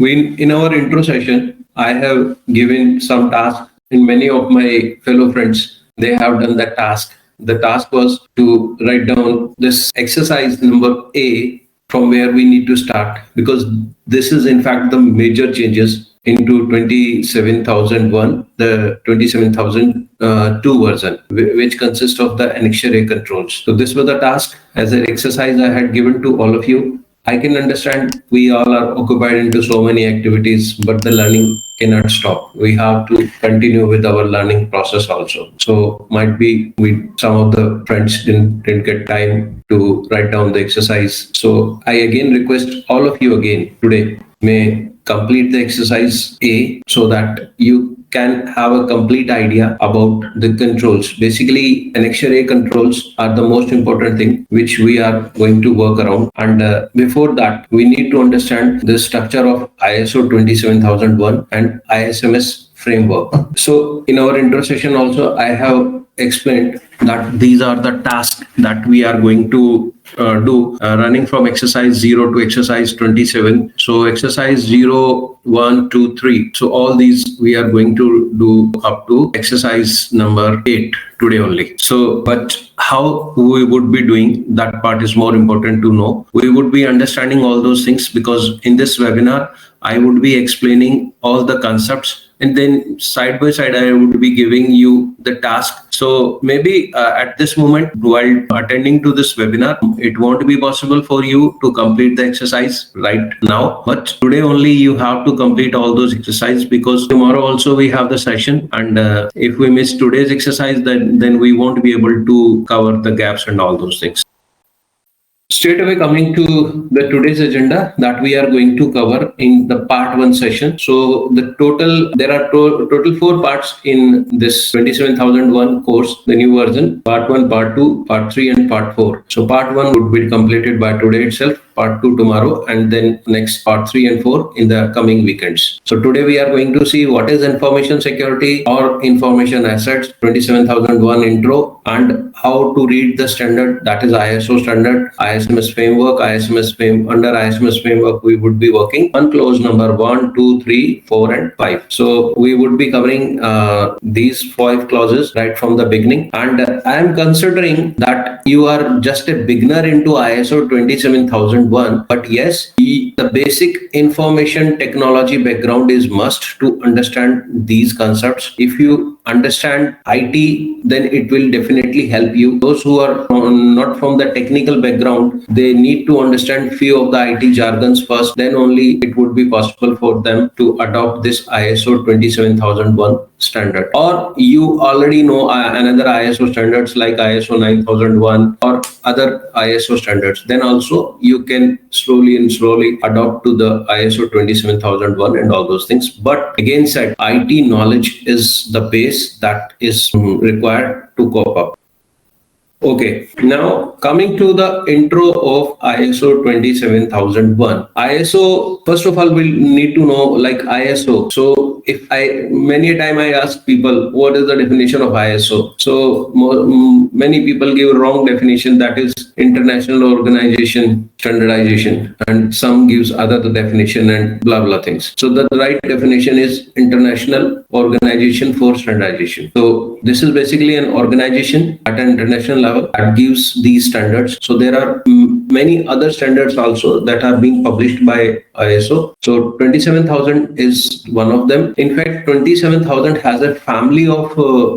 in our intro session, I have given some tasks in many of my fellow friends. They have done that task. The task was to write down this exercise number A from where we need to start, because this is in fact the major changes into 27001, the 27002 version, which consists of the annexure A controls. So this was the task as an exercise I had given to all of you. I can understand we all are occupied into so many activities, but the learning cannot stop. We have to continue with our learning process also. So might be some of the friends didn't get time to write down the exercise. So I again request all of you again today may complete the exercise A so that you can have a complete idea about the controls. Basically, annexure A controls are the most important thing which we are going to work around. And before that, we need to understand the structure of ISO 27001 and ISMS framework. So in our intro session also, I have explained that these are the tasks that we are going to do running from exercise 0 to exercise 27. So exercise 0, 1, 2, 3. So all these we are going to do up to exercise number 8 today only. So, but how we would be doing that part is more important to know. We would be understanding all those things because in this webinar, I would be explaining all the concepts, and then side by side, I would be giving you the task. So maybe at this moment, while attending to this webinar, it won't be possible for you to complete the exercise right now. But today only you have to complete all those exercises, because tomorrow also we have the session. And if we miss today's exercise, then we won't be able to cover the gaps and all those things. Straight away coming to the today's agenda that we are going to cover in the part 1 session. So there are total 4 parts in this 27001 course, the new version: part 1, part 2, part 3, and part 4. So part 1 would be completed by today itself, part 2 tomorrow, and then next part 3 and 4 in the coming weekends. So today we are going to see what is information security or information assets, 27001 intro, and how to read the standard, that is ISO standard, ISMS framework, under ISMS framework we would be working on clause number 1, 2, 3, 4, and 5. So we would be covering these 5 clauses right from the beginning. And I am considering that you are just a beginner into ISO 27001, but yes, the basic information technology background is must to understand these concepts. If you understand IT, then it will definitely help you. Those who are not from the technical background, they need to understand few of the IT jargons first, then only it would be possible for them to adopt this ISO 27001 standard. Or you already know another ISO standards like ISO 9001 or other ISO standards, then also you can slowly adopt to the ISO 27001 and all those things. But again said, IT knowledge is the base that is required to cope up. Okay, now coming to the intro of ISO 27001. ISO, first of all, we'll need to know like ISO. So if many a time I ask people, what is the definition of ISO? So many people give wrong definition, that is International Organization Standardization, and some gives other definition and blah blah things. So the right definition is International Organization for Standardization. So this is basically an organization at an international level that gives these standards. So there are many other standards also that are being published by ISO. So 27000 is one of them. In fact, 27000 has a family of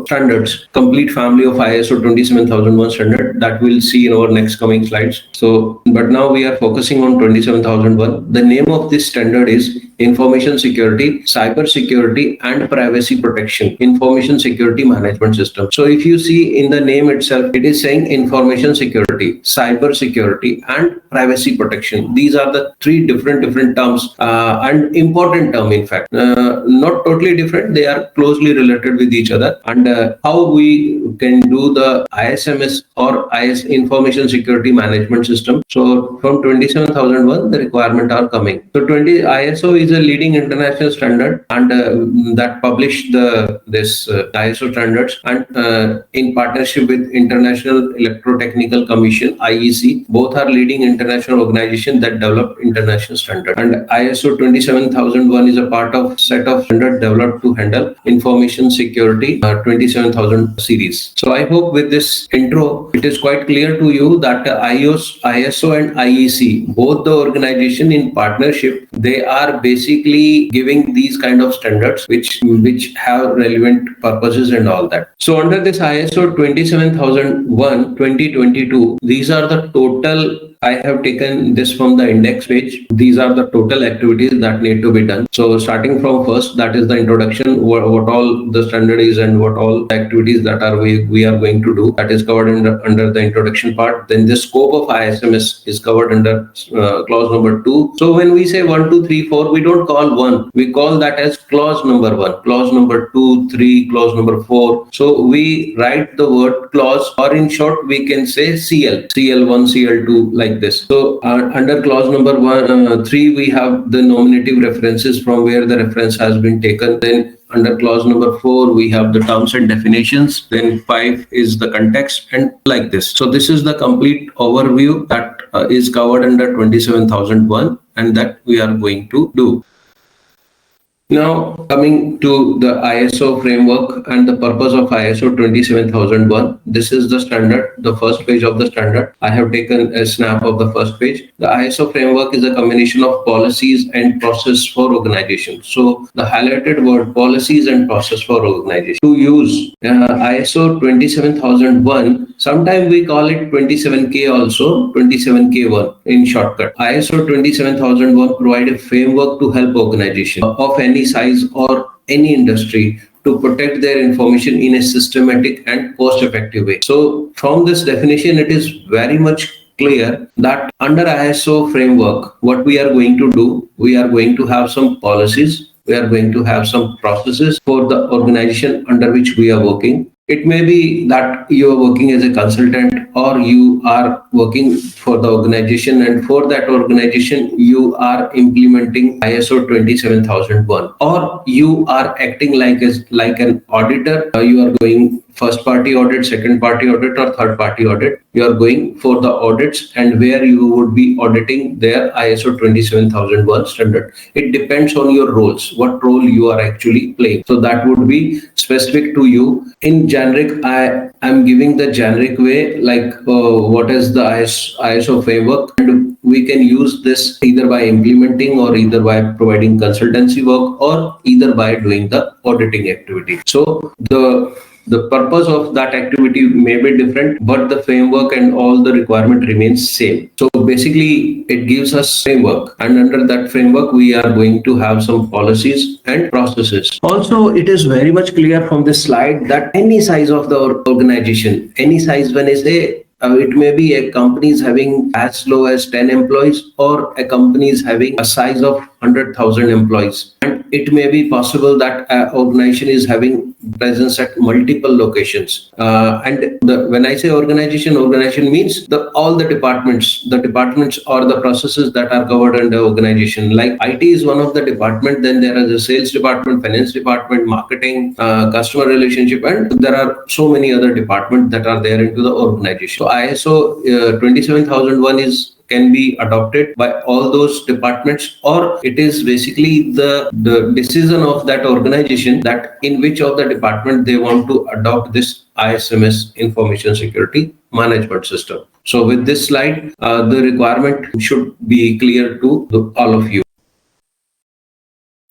standards, complete family of ISO 27001 standard that we'll see in our next coming slides. So, but now we are focusing on 27001. The name of this standard is Information Security, Cybersecurity, and Privacy Protection Information Security Management System. So if you see in the name itself, it is saying information security, cyber security, and privacy protection. These are the 3 different terms and important term. In fact, not totally different. They are closely related with each other. And how we can do the ISMS or Information Security Management System. So from 27001, the requirement are coming. So ISO is is a leading international standard, and that published this ISO standards, and in partnership with International Electrotechnical Commission (IEC). Both are leading international organizations that develop international standards. And ISO 27001 is a part of set of standards developed to handle information security 27000 series. So I hope with this intro, it is quite clear to you that ISO and IEC, both the organization in partnership, they are basically giving these kind of standards which have relevant purposes and all that. So under this ISO 27001 2022, these are the total. I have taken this from the index page. These are the total activities that need to be done. So starting from first, that is the introduction, what all the standard is and what all the activities that are we are going to do. That is covered under the introduction part. Then the scope of ISMS is covered under clause number 2. So when we say 1, 2, 3, 4, we don't call 1. We call that as clause number 1, clause number 2, 3, clause number 4. So we write the word clause, or in short, we can say CL, CL1, CL2, like this. So under clause number 3, we have the nominative references from where the reference has been taken. Then under clause number 4, we have the terms and definitions. Then 5 is the context, and like this. So this is the complete overview that is covered under 27001, and that we are going to do. Now, coming to the ISO framework and the purpose of ISO 27001, this is the standard, the first page of the standard. I have taken a snap of the first page. The ISO framework is a combination of policies and process for organization. So the highlighted word policies and process for organization. To use ISO 27001, sometimes we call it 27K also, 27K1 in shortcut. ISO 27001 provide a framework to help organization of any size or any industry to protect their information in a systematic and cost-effective way. So from this definition, it is very much clear that under ISO framework, what we are going to do, we are going to have some policies, we are going to have some processes for the organization under which we are working. It may be that you are working as a consultant, or you are working for the organization, and for that organization you are implementing ISO 27001, or you are acting like an auditor. You are going first party audit, second party audit, or third party audit. You are going for the audits, and where you would be auditing their ISO 27001 standard. It depends on your roles, what role you are actually playing. So that would be specific to you. In generic, I am giving the generic way, like what is the ISO framework, and we can use this either by implementing, or either by providing consultancy work, or either by doing the auditing activity. So the purpose of that activity may be different, but the framework and all the requirement remains same. So basically, it gives us framework, and under that framework, we are going to have some policies and processes. Also, it is very much clear from this slide that any size of the organization, any size, when I say it may be a company is having as low as 10 employees, or a company is having a size of 100,000 employees. And it may be possible that an organization is having presence at multiple locations. When I say organization means all the departments or the processes that are covered under organization. Like IT is one of the department, then there is a sales department, finance department, marketing, customer relationship, and there are so many other departments that are there into the organization. So ISO 27001 can be adopted by all those departments, or it is basically the decision of that organization that in which of the department they want to adopt this ISMS information security management system. So with this slide, the requirement should be clear to all of you.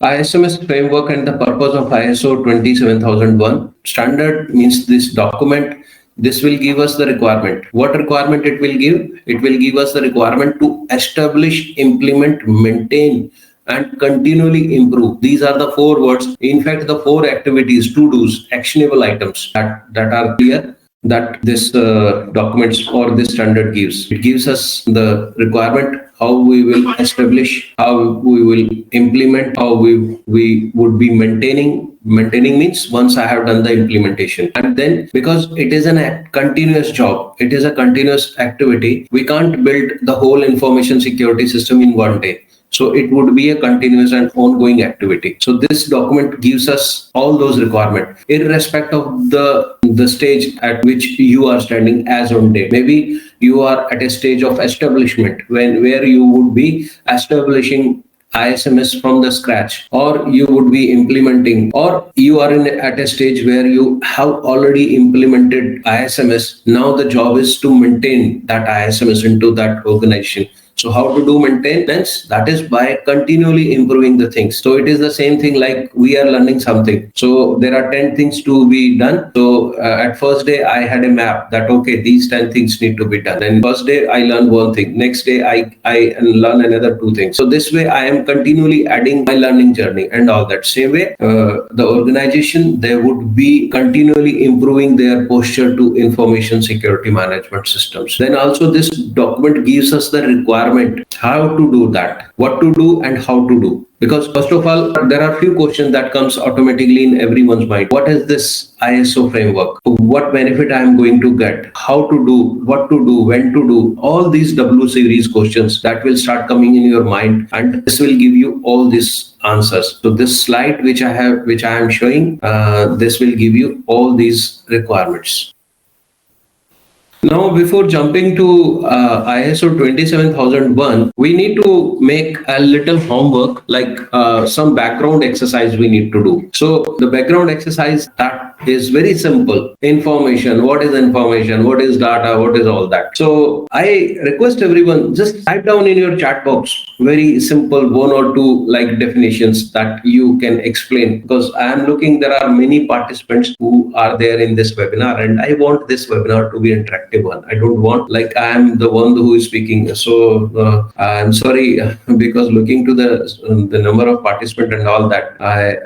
ISMS framework and the purpose of ISO 27001 standard means this document. This will give us the requirement. What requirement it will give? It will give us the requirement to establish, implement, maintain, and continually improve. These are the 4 words. In fact, the 4 activities, to-dos, actionable items that are clear that this documents or this standard gives. It gives us the requirement, how we will establish, how we will implement, how we would be maintaining. Maintaining means once I have done the implementation. And then because it is a continuous job, it is a continuous activity, we can't build the whole information security system in one day. So it would be a continuous and ongoing activity. So this document gives us all those requirements, irrespective of the stage at which you are standing as on date. Maybe you are at a stage of establishment where you would be establishing ISMS from the scratch, or you would be implementing, or you are at a stage where you have already implemented ISMS. Now the job is to maintain that ISMS into that organization. So how to do maintenance? That is by continually improving the things. So it is the same thing like we are learning something. So there are 10 things to be done. So at first day I had a map that, okay, these 10 things need to be done. And first day I learned one thing. Next day I learn another 2 things. So this way I am continually adding my learning journey and all that. Same way, the organization, they would be continually improving their posture to information security management systems. Then also this document gives us the requirement how to do that, what to do and how to do. Because first of all, there are few questions that comes automatically in everyone's mind. What is this ISO framework? What benefit I am going to get? How to do? What to do? When to do? All these W series questions that will start coming in your mind, and this will give you all these answers. So this slide which I am showing, this will give you all these requirements. Now, before jumping to ISO 27001, we need to make a little homework, like some background exercise we need to do. So the background exercise, that is very simple. Information, what is information? What is data? What is all that? So I request everyone, just type down in your chat box very simple 1 or 2 like definitions that you can explain, because I am looking, there are many participants who are there in this webinar, and I want this webinar to be interactive one. I don't want like I am the one who is speaking. So I'm sorry, because looking to the number of participants and all that,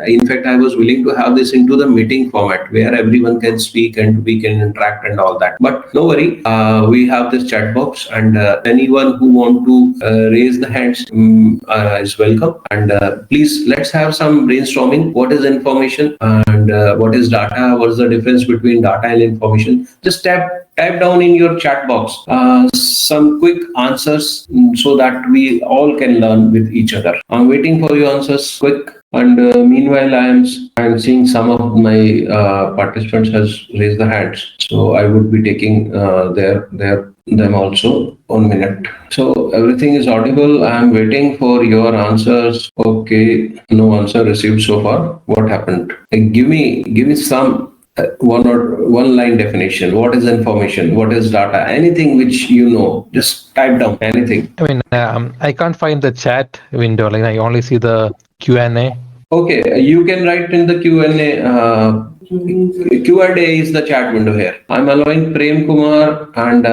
in fact I was willing to have this into the meeting format where everyone can speak and we can interact and all that. But no worry, we have this chat box, and anyone who want to raise the hands is welcome. And please, let's have some brainstorming. What is information and what is data? What is the difference between data and information? Just type down in your chat box some quick answers so that we all can learn with each other. I'm waiting for your answers quick. And meanwhile, I'm seeing some of my participants has raised the hands, so I would be taking them also. 1 minute. So everything is audible. I'm waiting for your answers. Okay, no answer received so far. What happened? Give me some one line definition. What is information? What is data? Anything which you know, just type down anything. I mean, I can't find the chat window. Like I only see the Q&A. Okay, you can write in the Q&A. Q&A is the chat window here. I'm allowing Prem Kumar and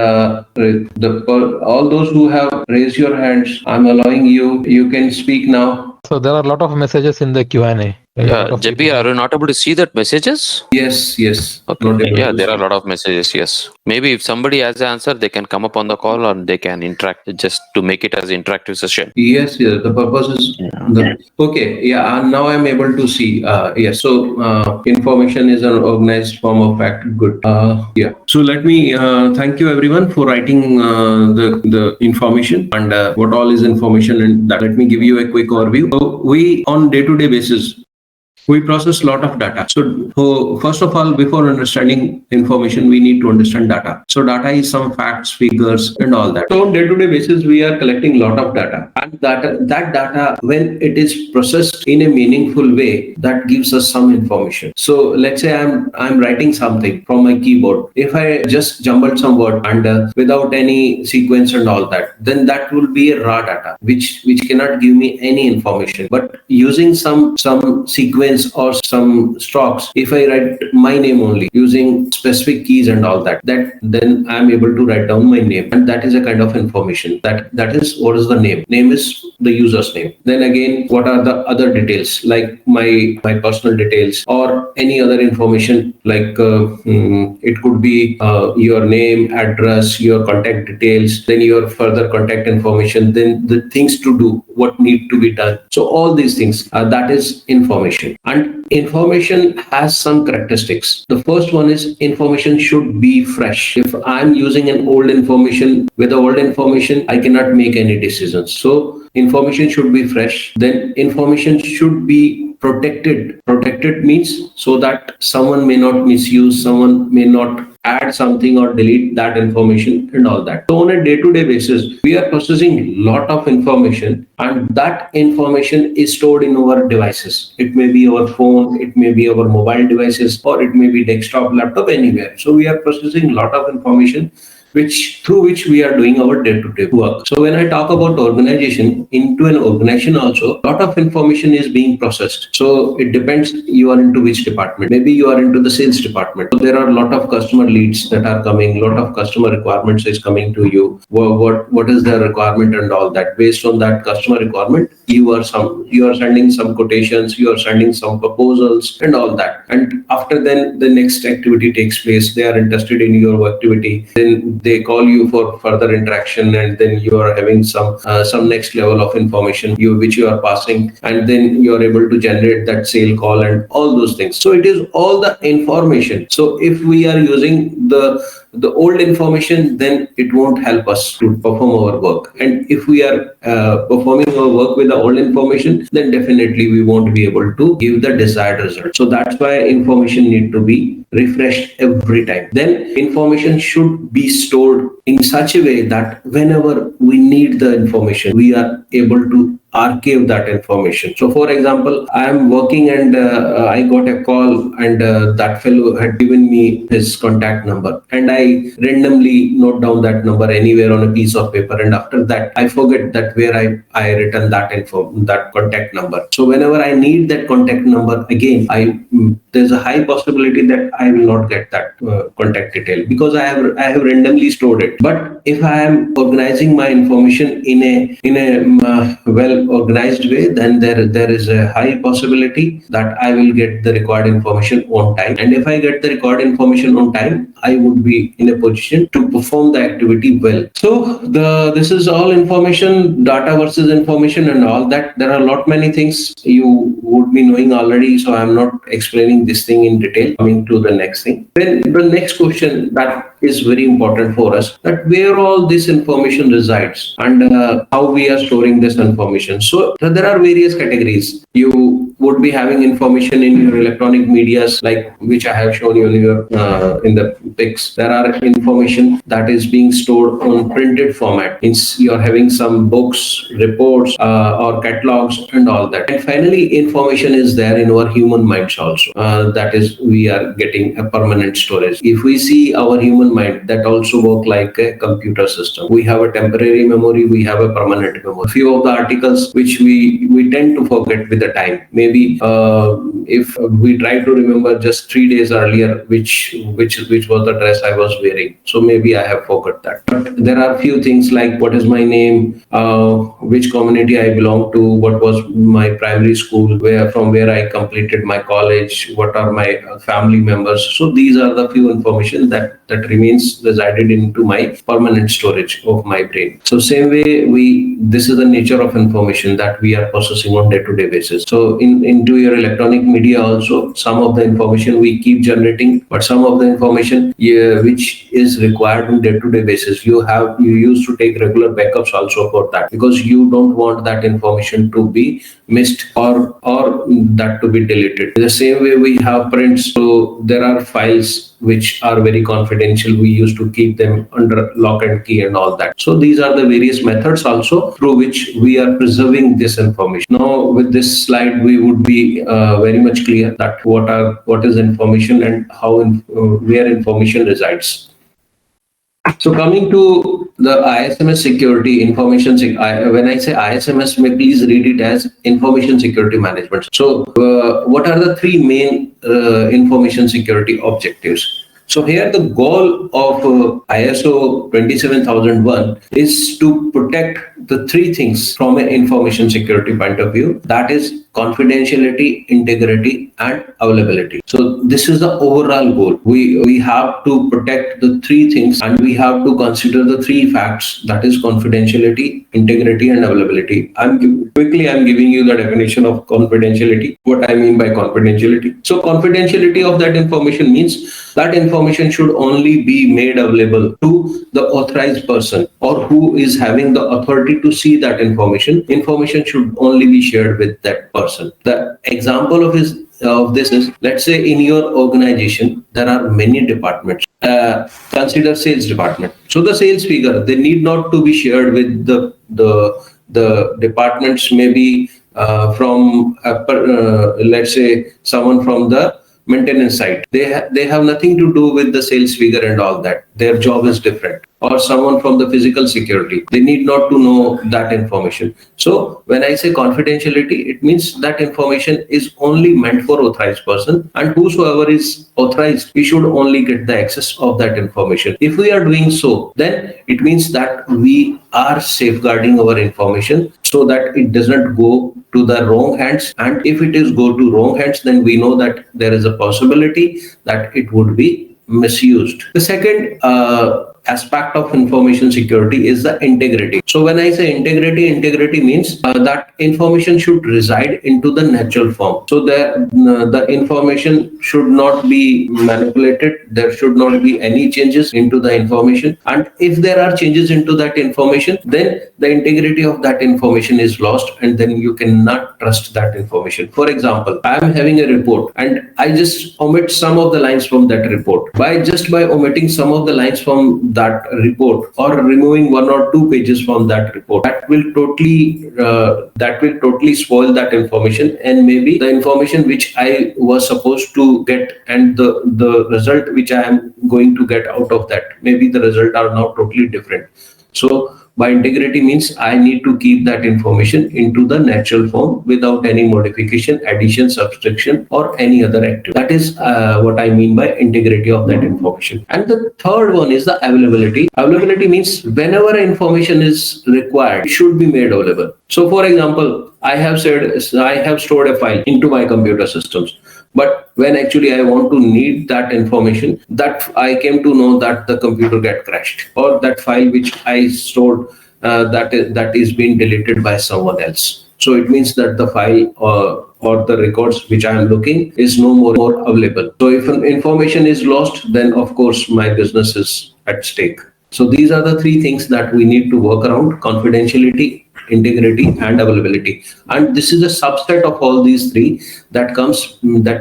all those who have raised your hands. I'm allowing you. You can speak now. So there are a lot of messages in the Q&A. JP, are you not able to see that messages? Yes. Okay. Yeah, there are a lot of messages. Yes. Maybe if somebody has an answer, they can come up on the call or they can interact, just to make it as an interactive session. Yes. The purpose is okay. Yeah. Now I'm able to see. Yes. So information is an organized form of fact. Good. Yeah. So let me thank you everyone for writing the information and what all is information, and that. Let me give you a quick overview. So we on day-to-day basis, we process a lot of data. So first of all, before understanding information, we need to understand data. So data is some facts, figures, and all that. So on day-to-day basis, we are collecting a lot of data. And that data, when it is processed in a meaningful way, that gives us some information. So let's say I'm writing something from my keyboard. If I just jumbled some word and without any sequence and all that, then that will be a raw data, which cannot give me any information. But using some sequence or some strokes, if I write my name only using specific keys and all that, then I'm able to write down my name, and that is a kind of information. That is what is the name. Name is the user's name. Then again, what are the other details, like my personal details or any other information, like it could be your name, address, your contact details, then your further contact information, then the things to do, what need to be done. So all these things, that is information. And information has some characteristics. The first one is information should be fresh. If I'm using an old information, with the old information, I cannot make any decisions. So information should be fresh. Then information should be protected. Protected means so that someone may not misuse, someone may not add something or delete that information and all that. So on a day-to-day basis, we are processing a lot of information, and that information is stored in our devices. It may be our phone, it may be our mobile devices, or it may be desktop, laptop, anywhere. So we are processing a lot of information through which we are doing our day-to-day work. So when I talk about organization, into an organization also, a lot of information is being processed. So it depends you are into which department. Maybe you are into the sales department. So there are a lot of customer leads that are coming, a lot of customer requirements is coming to you. What is the requirement and all that. Based on that customer requirement, you are sending some quotations, you are sending some proposals and all that. And after then the next activity takes place. They are interested in your activity. Then they call you for further interaction, and then you are having some next level of information which you are passing, and then you are able to generate that sale call and all those things. So it is all the information. So if we are using the old information, then it won't help us to perform our work. And if we are performing our work with the old information, then definitely we won't be able to give the desired result. So that's why information need to be refreshed every time. Then information should be stored in such a way that whenever we need the information, we are able to archive that information. So for example, I am working and I got a call, and that fellow had given me his contact number, and I randomly note down that number anywhere on a piece of paper, and after that I forget that where I written that contact number. So whenever I need that contact number again, there's a high possibility that I will not get that contact detail, because I have randomly stored it. But if I am organizing my information in a well organized way, then there is a high possibility that I will get the required information on time. And if I get the required information on time, I would be in a position to perform the activity well. So this is all information, data versus information and all that. There are a lot many things you would be knowing already, so I'm not explaining this thing in detail. Coming to the next thing. Then the next question that is very important for us, that where all this information resides and how we are storing this information. So there are various categories. You would be having information in your electronic medias, like which I have shown you in the pics. There are information that is being stored on printed format. You're having some books, reports, or catalogs and all that. And finally, information is there in our human minds also. That is, we are getting a permanent storage. If we see our human mind, that also work like a computer system. We have a temporary memory, we have a permanent memory. Few of the articles which we tend to forget with the time. Maybe if we try to remember just 3 days earlier which was the dress I was wearing, so maybe I have forgot that. But there are few things like what is my name, which community I belong to, what was my primary school, from where I completed my college, what are my family members. So these are the few information that remains resided into my permanent storage of my brain. So same way this is the nature of information that we are processing on day-to-day basis. So into your electronic media also, some of the information we keep generating, but some of the information which is required on day-to-day basis, you used to take regular backups also for that, because you don't want that information to be missed or that to be deleted. In the same way, we have prints, so there are files which are very confidential. We used to keep them under lock and key and all that. So these are the various methods also through which we are preserving this information. Now with this slide, we would be very much clear that what is information and how where information resides. So coming to the ISMS security information, when I say ISMS, please read it as information security management. So what are the three main information security objectives? So here the goal of ISO 27001 is to protect the three things from an information security point of view. That is confidentiality, integrity, and availability. So this is the overall goal. We have to protect the three things, and we have to consider the three facts, that is confidentiality, integrity, and availability. I'm giving you the definition of confidentiality, what I mean by confidentiality. So confidentiality of that information means that information should only be made available to the authorized person or who is having the authority to see that information. Information should only be shared with that person. The example of this is, let's say in your organization there are many departments. Consider sales department. So the sales figure, they need not to be shared with the departments, maybe from let's say someone from the maintenance side. They have nothing to do with the sales figure and all that. Their job is different. Or someone from the physical security, they need not to know that information. So when I say confidentiality, it means that information is only meant for authorized person, and whosoever is authorized, he should only get the access of that information. If we are doing so, then it means that we are safeguarding our information so that it doesn't go to the wrong hands. And if it is go to wrong hands, then we know that there is a possibility that it would be misused. The second aspect of information security is the integrity. So when I say integrity means that information should reside into the natural form. So the information should not be manipulated. There should not be any changes into the information. And if there are changes into that information, then the integrity of that information is lost, and then you cannot trust that information. For example, I am having a report and I just omit some of the lines from that report. By omitting some of the lines from that report or removing one or two pages from that report, that will totally spoil that information, and maybe the information which I was supposed to get and the result which I am going to get out of that, maybe the result are now totally different. So by integrity means I need to keep that information into the natural form without any modification, addition, subtraction, or any other activity. That is what I mean by integrity of that information. And the third one is the availability. Availability means whenever information is required, it should be made available. So for example, I have stored a file into my computer systems. But when actually I want to need that information, that I came to know that the computer get crashed, or that file which I stored that is being deleted by someone else. So it means that the file or the records which I am looking is no more available. So if information is lost, then of course my business is at stake. So these are the three things that we need to work around: confidentiality, integrity, and availability. And this is a subset of all these three that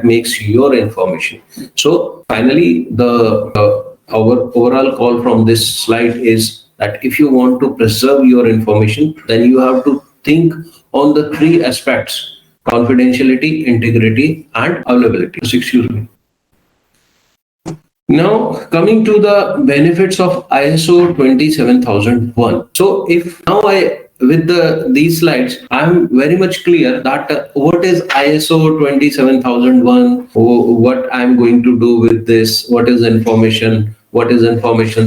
makes your information. So finally, our overall call from this slide is that if you want to preserve your information, then you have to think on the three aspects: confidentiality, integrity, and availability. Excuse me. Now, coming to the benefits of ISO 27001. So if now with these slides, I'm very much clear that what is ISO 27001, what I'm going to do with this, what is information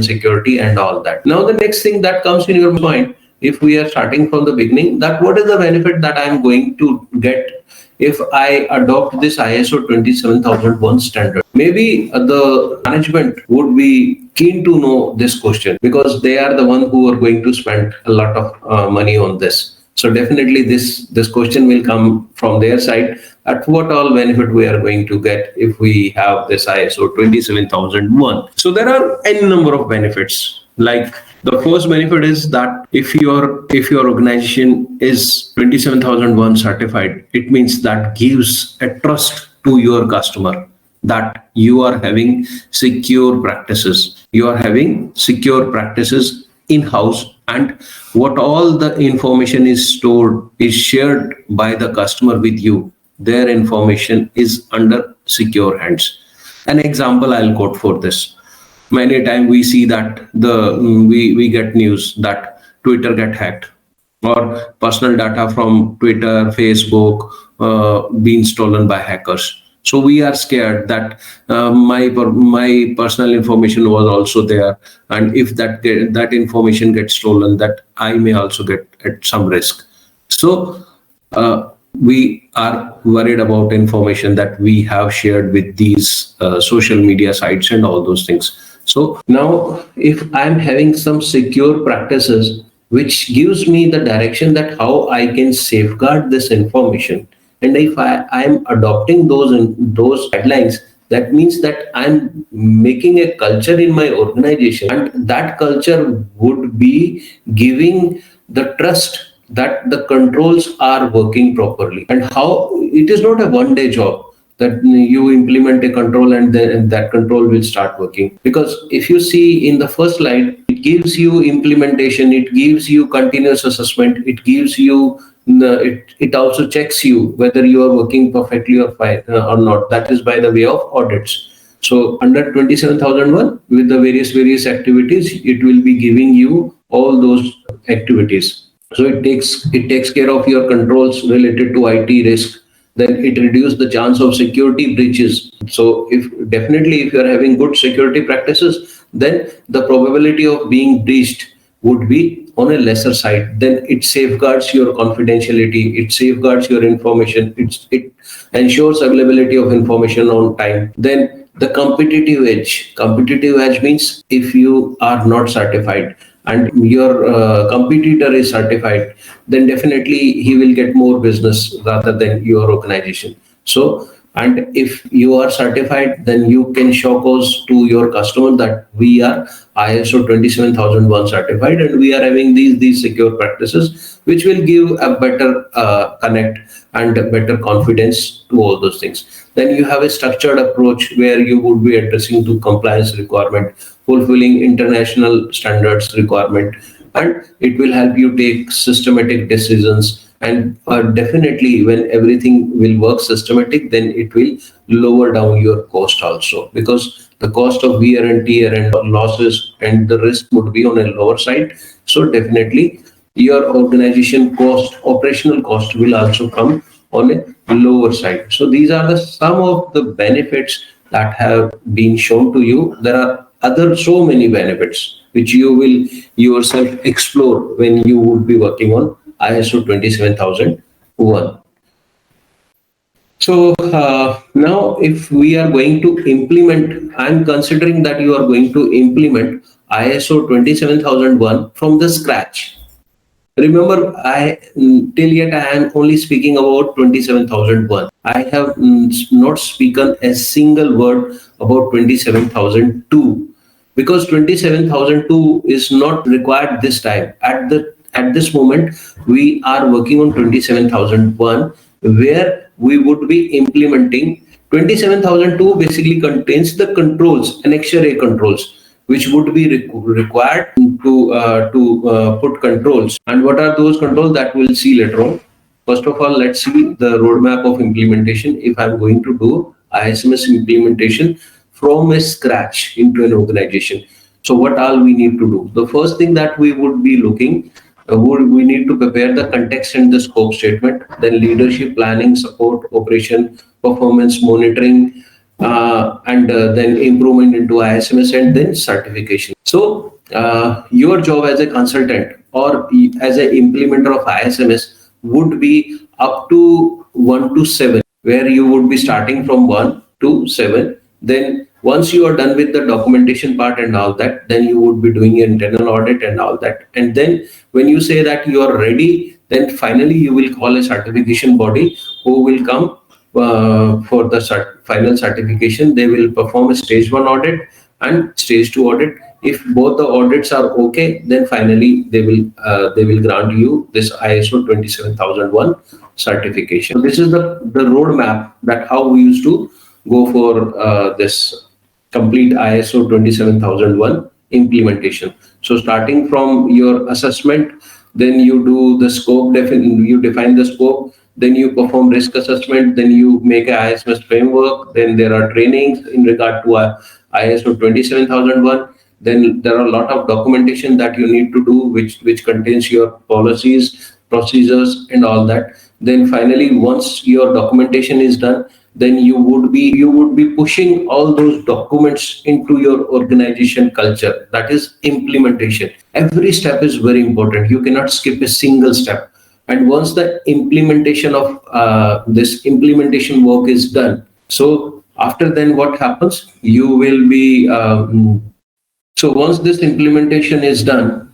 security, and all that. Now, the next thing that comes in your mind, if we are starting from the beginning, that what is the benefit that I'm going to get if I adopt this ISO 27001 standard? Maybe the management would be keen to know this question, because they are the one who are going to spend a lot of money on this. So definitely this question will come from their side, at what all benefit we are going to get if we have this ISO 27001. So there are any number of benefits. Like the first benefit is that if your organization is 27001 certified, it means that gives a trust to your customer that you are having secure practices. You are having secure practices in-house, and what all the information is stored is shared by the customer with you. Their information is under secure hands. An example I'll quote for this. Many times we see that we get news that Twitter get hacked, or personal data from Twitter, Facebook being stolen by hackers. So we are scared that my personal information was also there, and if that information gets stolen, that I may also get at some risk. So we are worried about information that we have shared with these social media sites and all those things. So now if I'm having some secure practices which gives me the direction that how I can safeguard this information, and if I am adopting those guidelines, that means that I'm making a culture in my organization, and that culture would be giving the trust that the controls are working properly. And how it is not a one day job that you implement a control and then that control will start working. Because if you see in the first slide, it gives you implementation, it gives you continuous assessment, it gives you it also checks you whether you are working perfectly or fine or not. That is by the way of audits. So under 27001, with the various activities, it will be giving you all those activities. So it takes care of your controls related to IT risk. Then it reduces the chance of security breaches. So if you are having good security practices, then the probability of being breached would be on a lesser side. Then it safeguards your confidentiality, it safeguards your information, it ensures availability of information on time. Then the competitive edge means if you are not certified and your competitor is certified, then definitely he will get more business rather than your organization. So, and if you are certified, then you can show cause to your customer that we are ISO 27001 certified and we are having these secure practices, which will give a better connect and a better confidence to all those things. Then you have a structured approach where you would be addressing to compliance requirement, fulfilling international standards requirement, and it will help you take systematic decisions. And definitely when everything will work systematic, then it will lower down your cost also, because the cost of wear and tear and losses and the risk would be on a lower side. So definitely your organization cost, operational cost, will also come on a lower side. So these are some of the benefits that have been shown to you. There are other so many benefits which you will yourself explore when you would be working on ISO 27001. So now if we are going to implement, I'm considering that you are going to implement ISO 27001 from the scratch. Remember, till yet I am only speaking about 27001. I have not spoken a single word about 27002, because 27002 is not required this time. At this moment, we are working on 27001, where we would be implementing 27002. Basically contains the controls, annexure A controls, which would be required to put controls. And what are those controls, that we'll see later on. First of all, let's see the roadmap of implementation. If I'm going to do ISMS implementation from a scratch into an organization, so what all we need to do? The first thing that we would be looking, we need to prepare the context and the scope statement, then leadership, planning, support, operation, performance monitoring, and then improvement into ISMS, and then certification. So your job as a consultant or as an implementer of ISMS would be up to 1 to 7, where you would be starting from 1 to 7. Then once you are done with the documentation part and all that, then you would be doing an internal audit and all that. And then when you say that you are ready, then finally you will call a certification body who will come for the final certification. They will perform a stage 1 audit and stage 2 audit. If both the audits are okay, then finally they will grant you this ISO 27001 certification. So this is the roadmap, that how we used to go for this complete ISO 27001 implementation. So starting from your assessment, then you do the scope, you define the scope, then you perform risk assessment, then you make a ISMS framework, then there are trainings in regard to ISO 27001. Then there are a lot of documentation that you need to do, which contains your policies, procedures, and all that. Then finally, once your documentation is done, then you would be pushing all those documents into your organization culture. That is implementation. Every step is very important. You cannot skip a single step. And once the implementation of this implementation work is done, so after then what happens? You will be so once this implementation is done,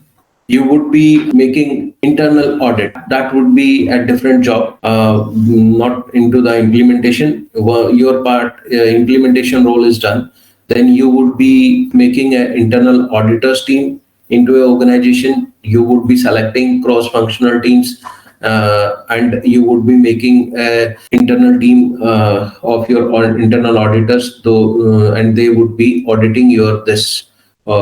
you would be making internal audit. That would be a different job, not into the implementation. Your part implementation role is done. Then you would be making an internal auditors team into an organization. You would be selecting cross-functional teams, and you would be making an internal team of your internal auditors, though, and they would be auditing your this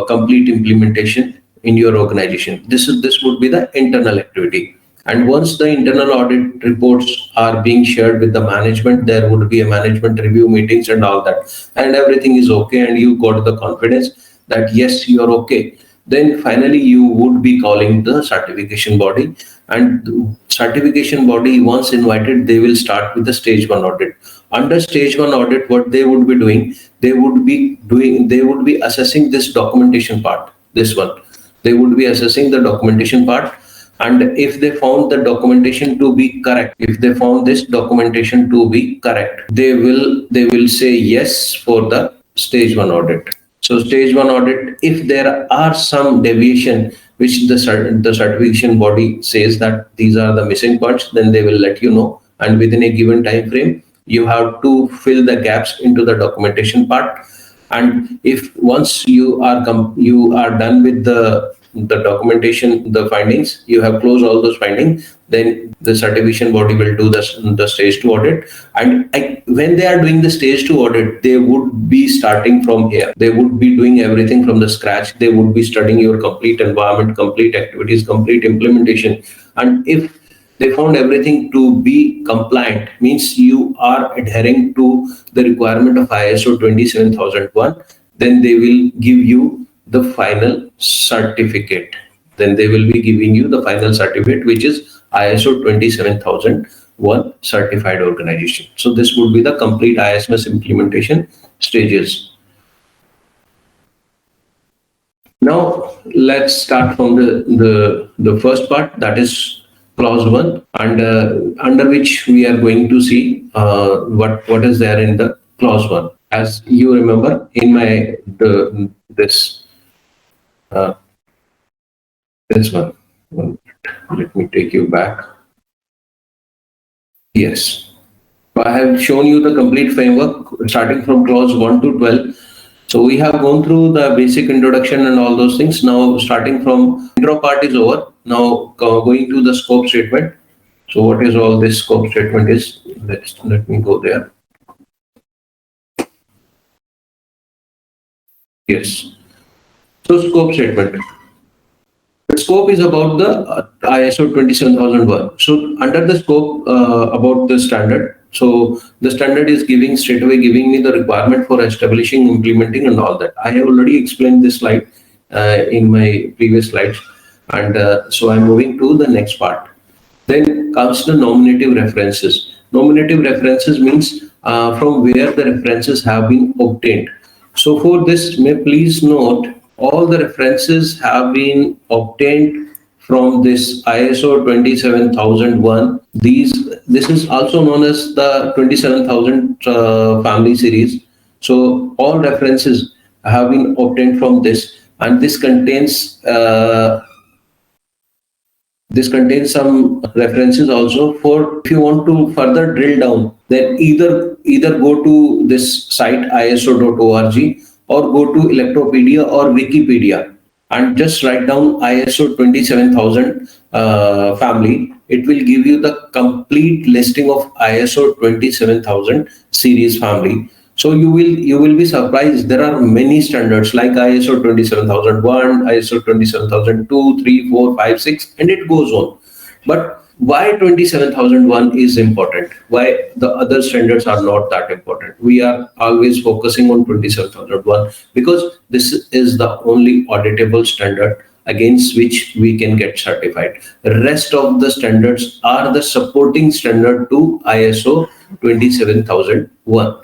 complete implementation in your organization. This would be the internal activity. And once the internal audit reports are being shared with the management, there would be a management review meetings and all that, and everything is okay, and you got the confidence that yes, you are okay. Then finally you would be calling the certification body, and the certification body, once invited, they will start with the stage 1 audit. Under stage 1 audit, what they would be doing, they would be assessing this documentation part. This one, they would be assessing the documentation part, and if they found the documentation to be correct, if they found this documentation to be correct, they will say yes for the stage 1 audit. So stage 1 audit, if there are some deviation which the certification body says that these are the missing points, then they will let you know, and within a given time frame you have to fill the gaps into the documentation part. And if once you are done with the documentation, the findings, you have closed all those findings, then the certification body will do the stage 2 audit. And when they are doing the stage 2 audit, they would be starting from here. They would be doing everything from the scratch. They would be studying your complete environment, complete activities, complete implementation. And if they found everything to be compliant, means you are adhering to the requirement of ISO 27001, then they will give you the final certificate. Then they will be giving you the final certificate, which is ISO 27001 certified organization. So this would be the complete ISMS implementation stages. Now let's start from the first part, that is clause 1, and under which we are going to see what is there in the clause 1. As you remember, in my this one, let me take you back. Yes, I have shown you the complete framework starting from clause 1 to 12. So we have gone through the basic introduction and all those things. Now starting from intro part is over. Now going to the scope statement. So what is all this scope statement is? Let me go there. Yes. So scope statement. The scope is about the ISO 27001. So under the scope about the standard. So the standard is straight away giving me the requirement for establishing, implementing, and all that. I have already explained this slide in my previous slides, and so I'm moving to the next part. Then comes the nominative references. Nominative references means from where the references have been obtained. So for this, may please note all the references have been obtained from this ISO 27001. This is also known as the 27000 family series. So all references have been obtained from this, and this contains some references also for if you want to further drill down, then either go to this site iso.org or go to Electropedia or Wikipedia and just write down ISO 27000 family. It will give you the complete listing of ISO 27000 series family. So you will be surprised. There are many standards like ISO 27001, ISO 27002, 3, 4, 5, 6, and it goes on. But why 27001 is important? Why the other standards are not that important? We are always focusing on 27001 because this is the only auditable standard against which we can get certified. The rest of the standards are the supporting standard to ISO 27001.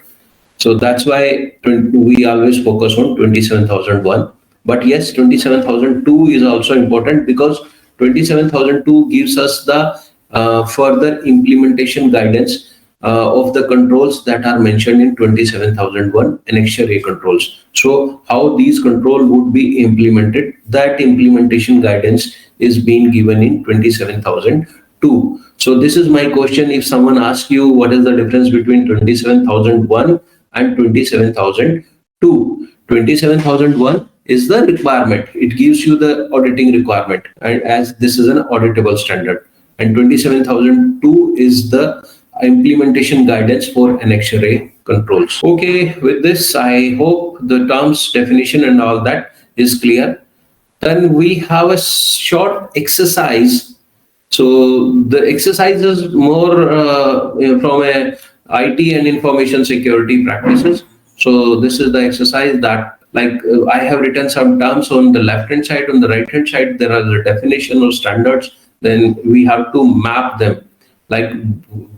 So that's why we always focus on 27001. But yes, 27002 is also important because 27002 gives us the further implementation guidance of the controls that are mentioned in 27001 annexure A controls. So how these control would be implemented, that implementation guidance is being given in 27002. So this is my question. If someone asks you what is the difference between 27001 and 27002, 27001 is the requirement. It gives you the auditing requirement, and as this is an auditable standard. And 27002 is the implementation guidance for annexure A controls. Okay, with this, I hope the terms, definition, and all that is clear. Then we have a short exercise. So the exercise is more from a IT and information security practices. So this is the exercise that, like, I have written some terms on the left hand side. On the right hand side, there are the definition of standards. Then we have to map them. Like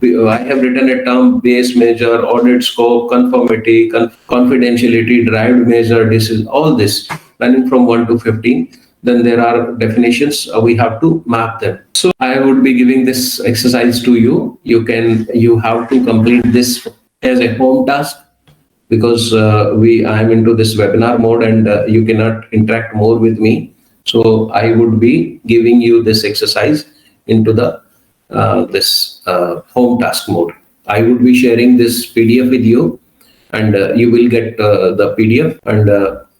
I have written a term: base measure, audit scope, conformity, confidentiality, derived measure. This is all this running from 1 to 15. Then there are definitions. We have to map them. So I would be giving this exercise to you. You have to complete this as a home task, because I am into this webinar mode, and you cannot interact more with me. So I would be giving you this exercise into the home task mode. I would be sharing this PDF with you, and you will get the PDF, and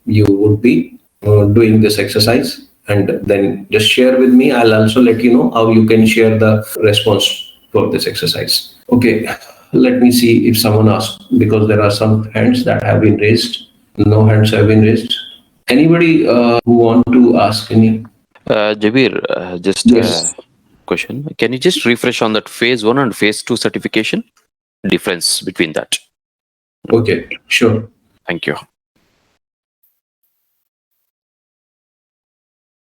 you would be doing this exercise, and then just share with me. I'll also let you know how you can share the response for this exercise. Okay, let me see if someone asks, because there are some hands that have been raised. No hands have been raised. Anybody who want to ask any? Jabir, just Yes. question. Can you just refresh on that phase 1 and phase 2 certification? Difference between that. Okay, sure. Thank you.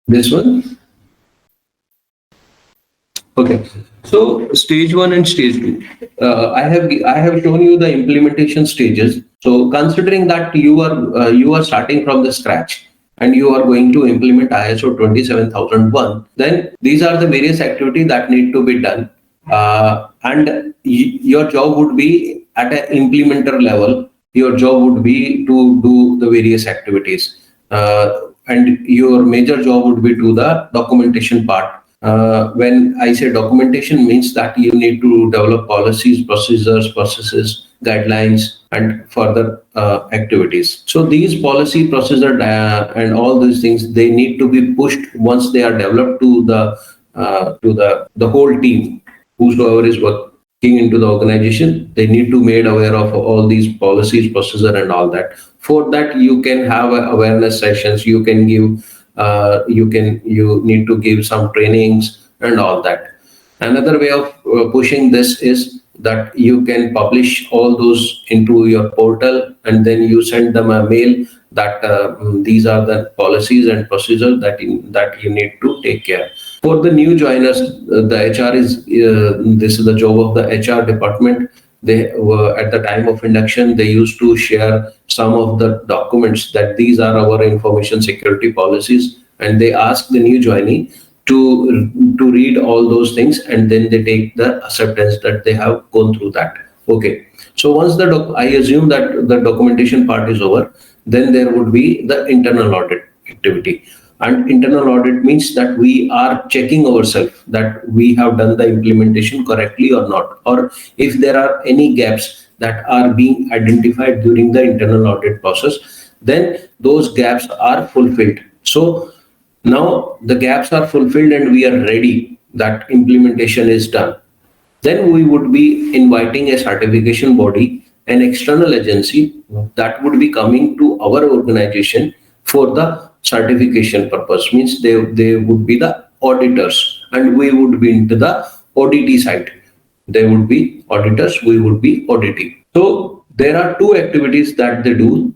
This one? Okay. So stage 1 and stage 2. I have shown you the implementation stages. So considering that you are starting from the scratch, and you are going to implement ISO 27001, then these are the various activities that need to be done. And your job would be at an implementer level. Your job would be to do the various activities. And your major job would be to the documentation part. When I say documentation, means that you need to develop policies, procedures, processes, guidelines, and further activities. So these policy, procedure, and all these things, they need to be pushed once they are developed to the whole team, whosoever is working into the organization. They need to made aware of all these policies, procedure, and all that. For that, you can have awareness sessions. You can give. You need to give some trainings and all that. Another way of pushing this is that you can publish all those into your portal, and then you send them a mail that these are the policies and procedures that you need to take care. For the new joiners, the HR is this is the job of the HR department. They were at the time of induction, they used to share some of the documents that these are our information security policies, and they ask the new joinee to read all those things, and then they take the acceptance that they have gone through that. Okay, so once I assume that the documentation part is over, then there would be the internal audit activity. And internal audit means that we are checking ourselves that we have done the implementation correctly or not, or if there are any gaps that are being identified during the internal audit process, then those gaps are fulfilled. So now the gaps are fulfilled and we are ready, that implementation is done. Then we would be inviting a certification body, an external agency that would be coming to our organization for the certification purpose. Means they would be the auditors, and we would be into the audit side. They would be auditors, we would be auditing. So there are two activities that they do,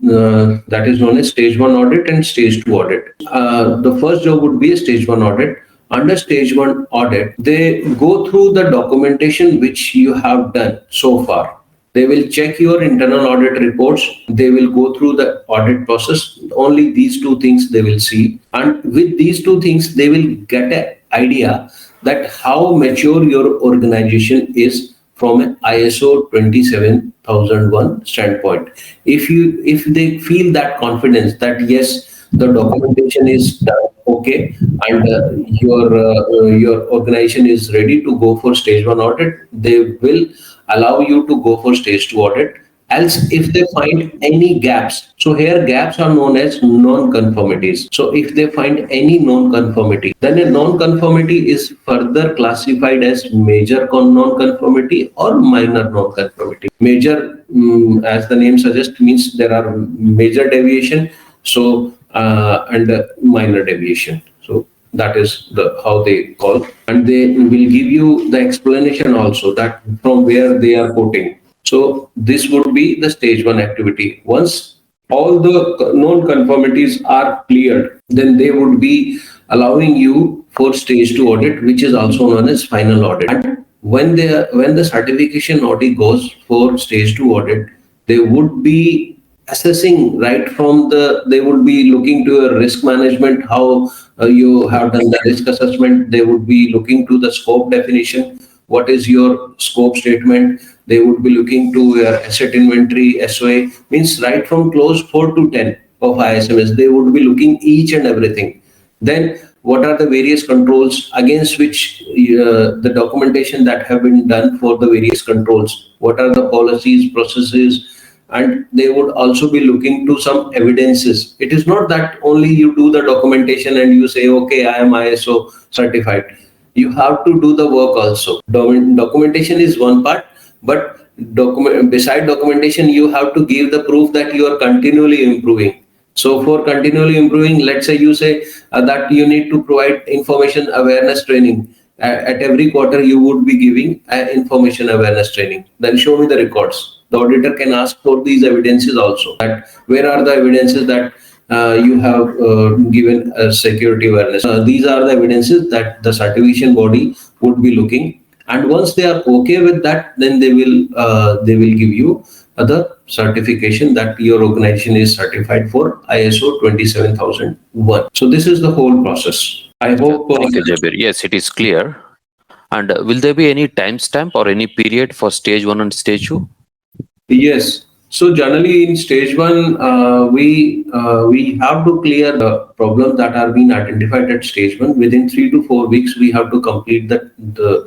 that is known as stage 1 audit and stage 2 audit. The first job would be a stage 1 audit. Under stage 1 audit, they go through the documentation which you have done so far. They will check your internal audit reports. They will go through the audit process. Only these two things they will see. And with these two things, they will get a idea that how mature your organization is from an ISO 27001 standpoint. If they feel that confidence that yes, the documentation is done okay, and your organization is ready to go for stage one audit, they will allow you to go for stage two audit. Else, if they find any gaps, so here gaps are known as non-conformities. So if they find any non-conformity, then a non-conformity is further classified as major non-conformity or minor non-conformity. Major, as the name suggests, means there are major deviation. So and minor deviation. So that is the how they call, and they will give you the explanation also that from where they are quoting. So this would be the stage one activity. Once all the known conformities are cleared, then they would be allowing you for stage two audit, which is also known as final audit. And when the certification audit goes for stage two audit, they would be assessing right from they would be looking to your risk management, how you have done the risk assessment. They would be looking to the scope definition, what is your scope statement. They would be looking to your asset inventory, SOA, means right from close 4 to 10 of ISMS. They would be looking each and everything. Then what are the various controls against which the documentation that have been done for the various controls, what are the policies, processes, and they would also be looking to some evidences. It is not that only you do the documentation and you say, okay, I am ISO certified. You have to do the work also. Documentation is one part, but beside documentation, you have to give the proof that you are continually improving. So for continually improving, let's say you say that you need to provide information awareness training. At every quarter, you would be giving information awareness training. Then show me the records. The auditor can ask for these evidences also. That where are the evidences that you have given security awareness? These are the evidences that the certification body would be looking. And once they are okay with that, then they will give you other certification that your organization is certified for ISO 27001. So this is the whole process. I hope. Thank you, Jabir. Yes, it is clear. And will there be any timestamp or any period for stage one and stage two? Yes. So generally in stage one, we have to clear the problems that are being identified at stage one. Within 3 to 4 weeks, we have to complete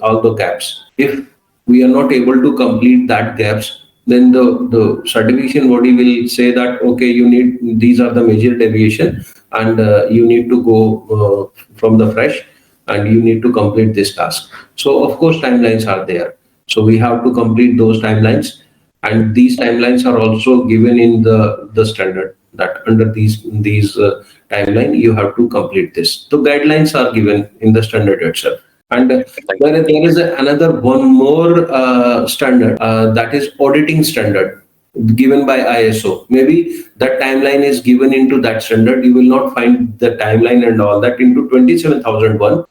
all the gaps. If we are not able to complete that gaps, then the certification body will say that, okay, you need, these are the major deviation, and you need to go from the fresh, and you need to complete this task. So of course timelines are there. So we have to complete those timelines, and these timelines are also given in the standard, that under these timeline you have to complete this. The guidelines are given in the standard itself. And there is another one more standard, that is auditing standard, given by ISO. Maybe that timeline is given into that standard. You will not find the timeline and all that into 27001.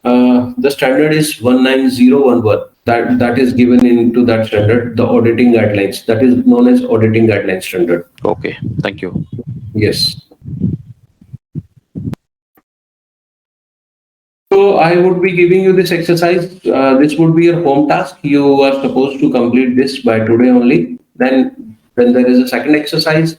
The standard is 19011. That is given into that standard, the auditing guidelines. That is known as auditing guidelines standard. Okay, thank you. Yes. So I would be giving you this exercise. This would be your home task. You are supposed to complete this by today only. Then there is a second exercise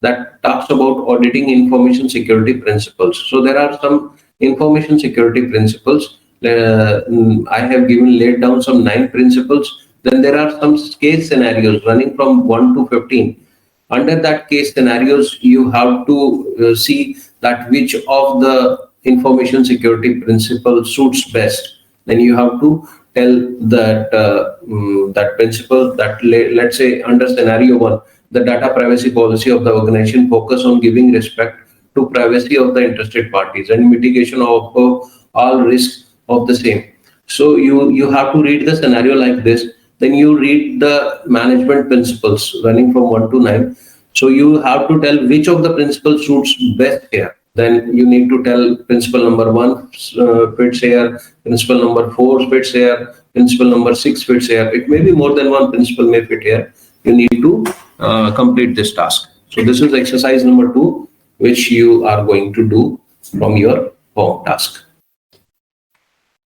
that talks about auditing information security principles. So there are some information security principles. I have laid down some 9 principles. Then there are some case scenarios running from 1 to 15. Under that case scenarios, you have to see that which of the information security principle suits best. Then you have to tell that that principle, that let's say under scenario 1, the data privacy policy of the organization focus on giving respect to privacy of the interested parties and mitigation of all risks of the same. So you have to read the scenario like this. Then you read the management principles running from 1 to 9. So you have to tell which of the principles suits best here. Then you need to tell principle number 1 fits here, principle number 4 fits here, principle number 6 fits here. It may be more than one principle may fit here. You need to complete this task. So this is exercise number 2, which you are going to do from your home task.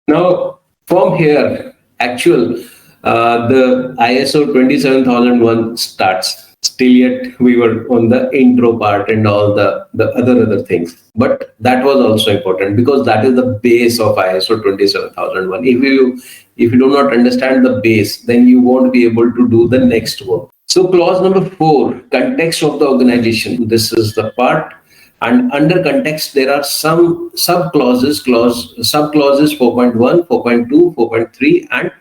Now, from here, the ISO 27001 starts. Still yet, we were on the intro part and all the other things. But that was also important because that is the base of ISO 27001. If you do not understand the base, then you won't be able to do the next work. So clause number 4, context of the organization. This is the part, and under context there are some sub clauses, sub clauses 4.1, 4.2, 4.3 and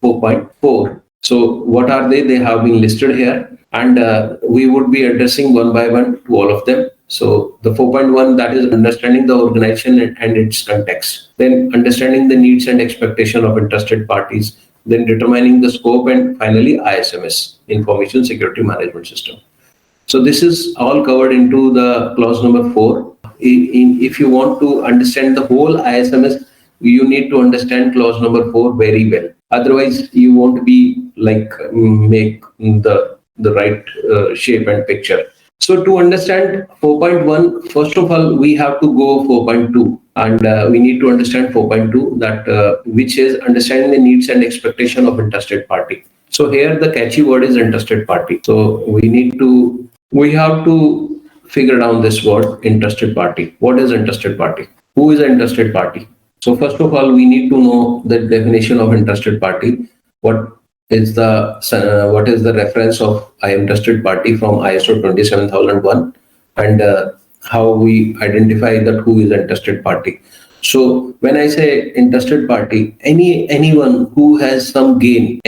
4.4. So what are they? They have been listed here, and we would be addressing one by one to all of them. So the 4.1, that is understanding the organization and its context, then understanding the needs and expectation of interested parties, then determining the scope, and finally ISMS, information security management system. So this is all covered into the clause number 4. If you want to understand the whole ISMS, you need to understand clause number 4 very well. Otherwise, you won't be like make the right shape and picture. So to understand 4.1, first of all, we have to go 4.2, and we need to understand 4.2, that which is understanding the needs and expectation of interested party. So here the catchy word is interested party. So we have to figure down this word interested party. What is interested party? Who is an interested party? So first of all, we need to know the definition of interested party. What is the reference of I interested party from ISO 27001, and how we identify that who is interested party. So when I say interested party, anyone who has some gain,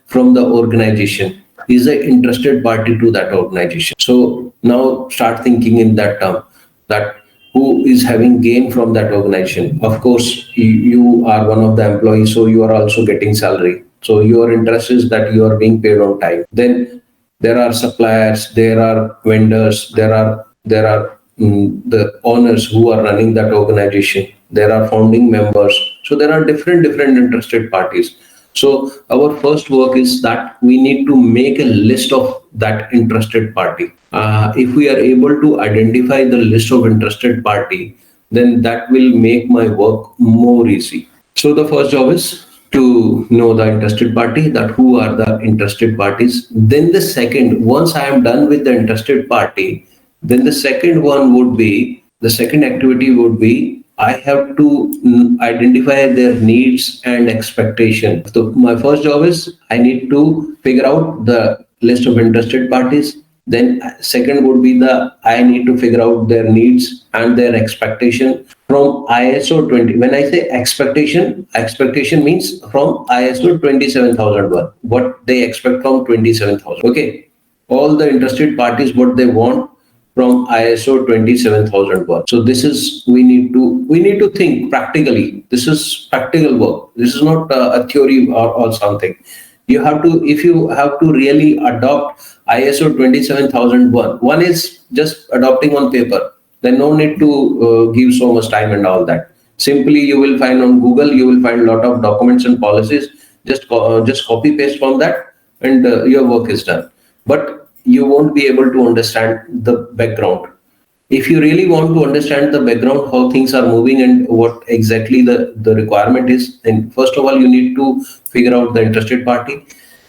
from the organization is an interested party to that organization. So now start thinking in that term, that who is having gain from that organization. Of course, you are one of the employees, so you are also getting salary. So your interest is that you are being paid on time. Then there are suppliers, there are vendors, there are the owners who are running that organization. There are founding members. So there are different interested parties. So our first work is that we need to make a list of that interested party. If we are able to identify the list of interested party, then that will make my work more easy. So the first job is to know the interested party, that who are the interested parties. Then the second, once I am done with the interested party, then the second activity would be I have to identify their needs and expectation. So my first job is I need to figure out the list of interested parties. Then second would be I need to figure out their needs and their expectation from ISO 20. When I say expectation means from ISO 27001. What they expect from 27000. Okay, all the interested parties, what they want from ISO 27001. So this is we need to think practically. This is practical work. This is not a theory or something. You have to, if you have to really adopt ISO 27001. One is just adopting on paper. Then no need to give so much time and all that. Simply, you will find on Google, you will find a lot of documents and policies. Just copy paste from that, and your work is done. But you won't be able to understand the background. If you really want to understand the background, how things are moving and what exactly the requirement is, then first of all, you need to figure out the interested party.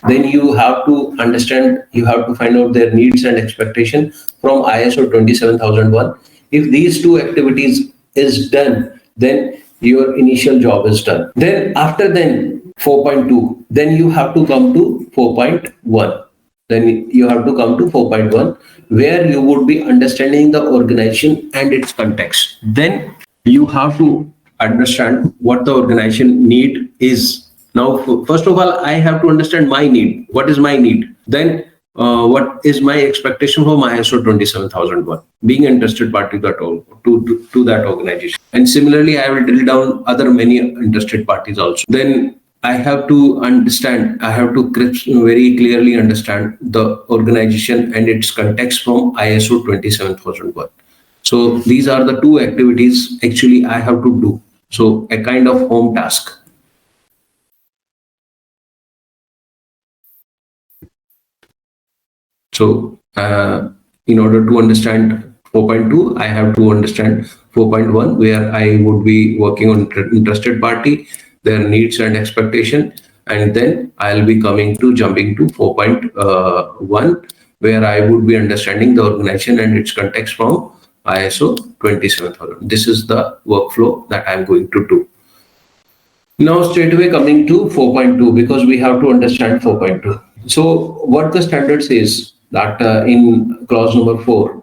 Then you have to understand, you have to find out their needs and expectation from ISO 27001. If these two activities is done, then your initial job is done. Then after 4.2, then you have to come to 4.1. Then you have to come to 4.1, where you would be understanding the organization and its context. Then you have to understand what the organization need is. Now, first of all, I have to understand my need. What is my need? Then what is my expectation from ISO 27001? Being an interested party to that organization. And similarly, I will drill down other many interested parties also. Then I have to very clearly understand the organization and its context from ISO 27001. So these are the two activities actually I have to do. So a kind of home task. So in order to understand 4.2, I have to understand 4.1, where I would be working on interested party, their needs and expectation, and then I'll be jumping to 4.1, where I would be understanding the organization and its context from ISO 27001. This is the workflow that I'm going to do. Now, straight away coming to 4.2, because we have to understand 4.2. So, what the standard says that in clause number 4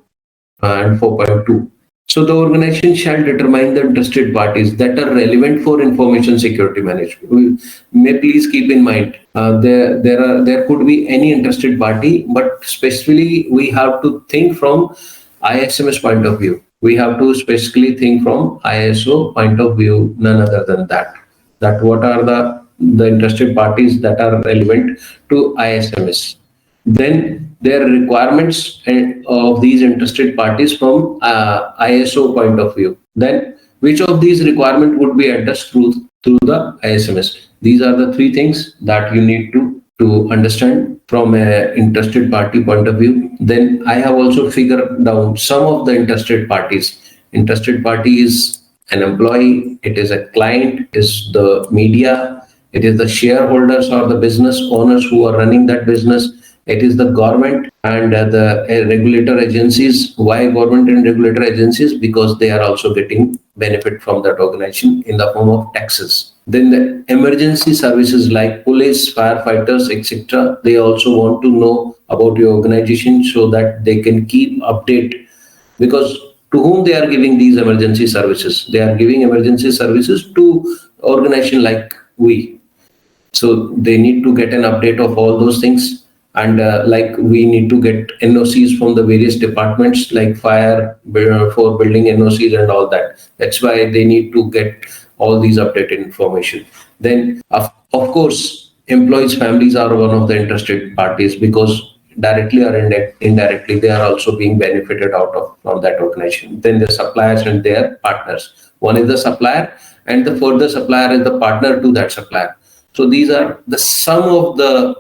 and 4.2. So, the organization shall determine the interested parties that are relevant for information security management. May please keep in mind there could be any interested party, but specifically we have to think from ISMS point of view. We have to specifically think from ISO point of view, none other than that. That what are the interested parties that are relevant to ISMS. Then their requirements of these interested parties from ISO point of view. Then which of these requirements would be addressed through the ISMS. These are the three things that you need to understand from an interested party point of view. Then I have also figured down some of the interested parties. Interested party is an employee, it is a client, it is the media, it is the shareholders or the business owners who are running that business, it is the government and the regulator agencies. Why government and regulator agencies? Because they are also getting benefit from that organization in the form of taxes. Then the emergency services like police, firefighters, etc. They also want to know about your organization so that they can keep update, because to whom they are giving these emergency services? They are giving emergency services to organization like we. So they need to get an update of all those things. And like we need to get NOCs from the various departments like fire, for building NOCs and all that. That's why they need to get all these updated information. Then of course, employees' families are one of the interested parties, because directly or indirectly they are also being benefited out of from that organization. Then the suppliers and their partners. One is the supplier, and the further supplier is the partner to that supplier. So these are the sum of the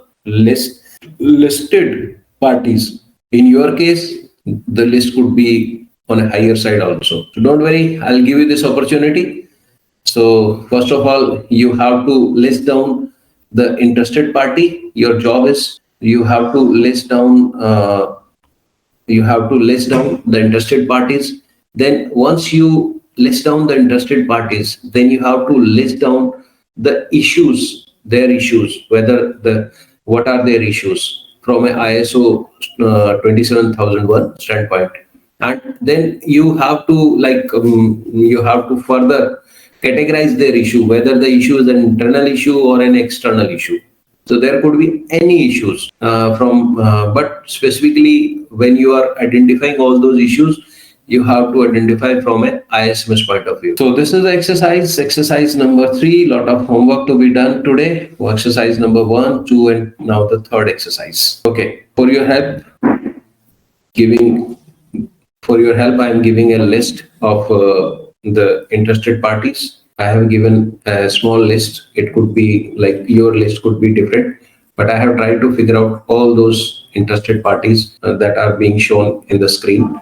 listed parties. In your case, the list could be on a higher side also. So don't worry, I'll give you this opportunity. So first of all, you have to list down the interested party. Your job is you have to list down the interested parties. Then once you list down the interested parties, then you have to list down the issues, their issues, what are their issues from an ISO 27001 standpoint. And then you have to further categorize their issue, whether the issue is an internal issue or an external issue. So there could be any issues but specifically when you are identifying all those issues, you have to identify from an ISMS point of view. So this is the exercise number 3. Lot of homework to be done today. Exercise number 1, 2, and now the third exercise. Okay, for your help, I am giving a list of the interested parties. I have given a small list. It could be like your list could be different, but I have tried to figure out all those interested parties that are being shown in the screen.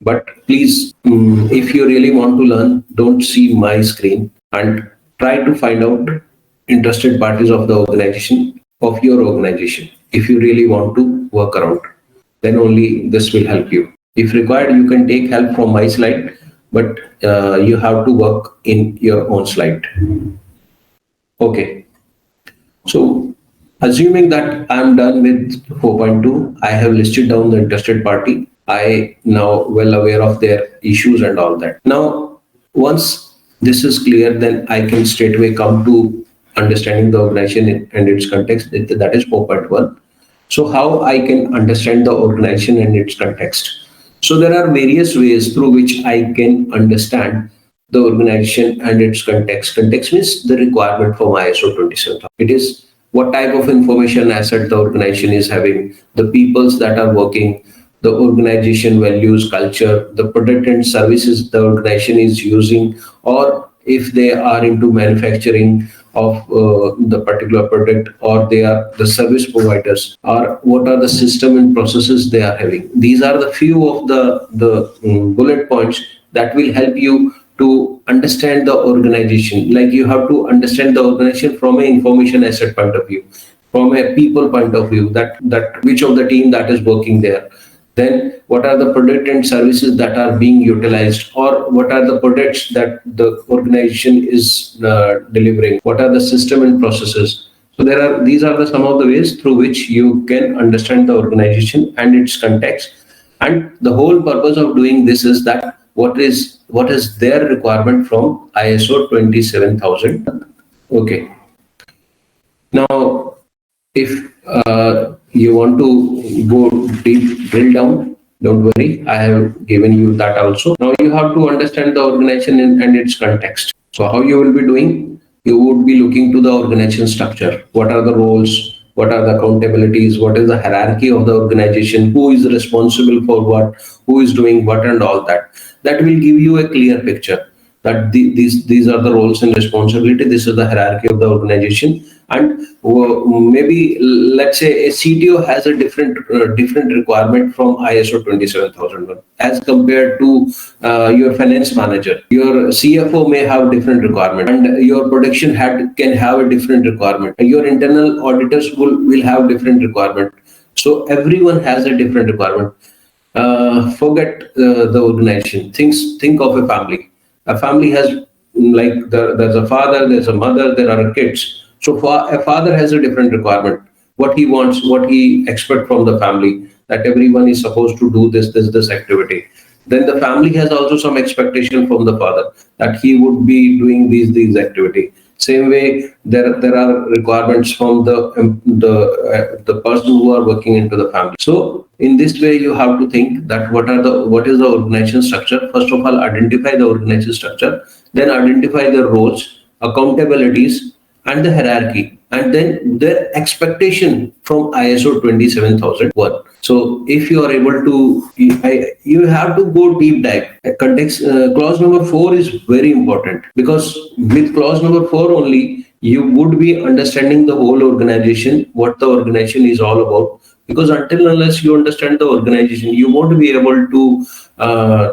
But please, if you really want to learn, don't see my screen and try to find out interested parties of the organization, of your organization. If you really want to work around, then only this will help you. If required, you can take help from my slide, but you have to work in your own slide. Okay. So assuming that I'm done with 4.2, I have listed down the interested party. I now well aware of their issues and all that. Now, once this is clear, then I can straight away come to understanding the organization and its context. That is 4.1. So how I can understand the organization and its context. So there are various ways through which I can understand the organization and its context. Context means the requirement for ISO 27001. It is what type of information asset the organization is having, the peoples that are working, the organization values, culture, the product and services the organization is using, or if they are into manufacturing of the particular product, or they are the service providers, or what are the system and processes they are having. These are the few of the bullet points that will help you to understand the organization. Like you have to understand the organization from an information asset point of view, from a people point of view, that which of the team that is working there. Then what are the product and services that are being utilized, or what are the products that the organization is delivering? What are the system and processes? So these are the some of the ways through which you can understand the organization and its context. And the whole purpose of doing this is that what is their requirement from ISO 27000. Okay. Now, if you want to go deep, drill down, don't worry, I have given you that also. Now you have to understand the organization and its context. So how you will be doing? You would be looking to the organization structure. What are the roles? What are the accountabilities? What is the hierarchy of the organization? Who is responsible for what? Who is doing what and all that? That will give you a clear picture that these are the roles and responsibility. This is the hierarchy of the organization. And maybe let's say a CTO has a different requirement from ISO 27001 as compared to your finance manager. Your CFO may have different requirement, and your production head can have a different requirement. Your internal auditors will have different requirement. So everyone has a different requirement. Forget the organization. Think of a family. A family has there's a father, there's a mother, there are kids. So a father has a different requirement. What he wants, what he expects from the family, that everyone is supposed to do this activity. Then the family has also some expectation from the father that he would be doing these activity. Same way, there are requirements from the person who are working into the family. So in this way, you have to think that what is the organization structure. First of all, identify the organization structure, then identify the roles, accountabilities, and the hierarchy, and then their expectation from ISO 27001. So if you are able to, you have to go deep dive. Context clause number 4 is very important, because with clause number 4 only you would be understanding the whole organization, what the organization is all about. Because until unless you understand the organization, you won't be able to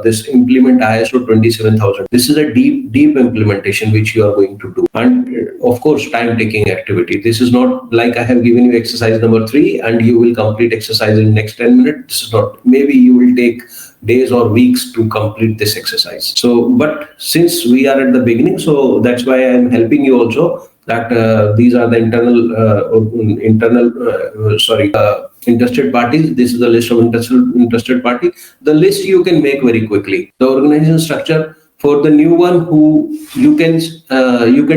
this implement ISO 27000. This is a deep implementation which you are going to do, and of course time-taking activity. This is not like I have given you exercise number 3 and you will complete exercise in next 10 minutes. This is not. Maybe you will take days or weeks to complete this exercise. So, but since we are at the beginning, so that's why I am helping you also. That these are the interested parties. This is the list of interested party. The list you can make very quickly. The organization structure for the new one, who you can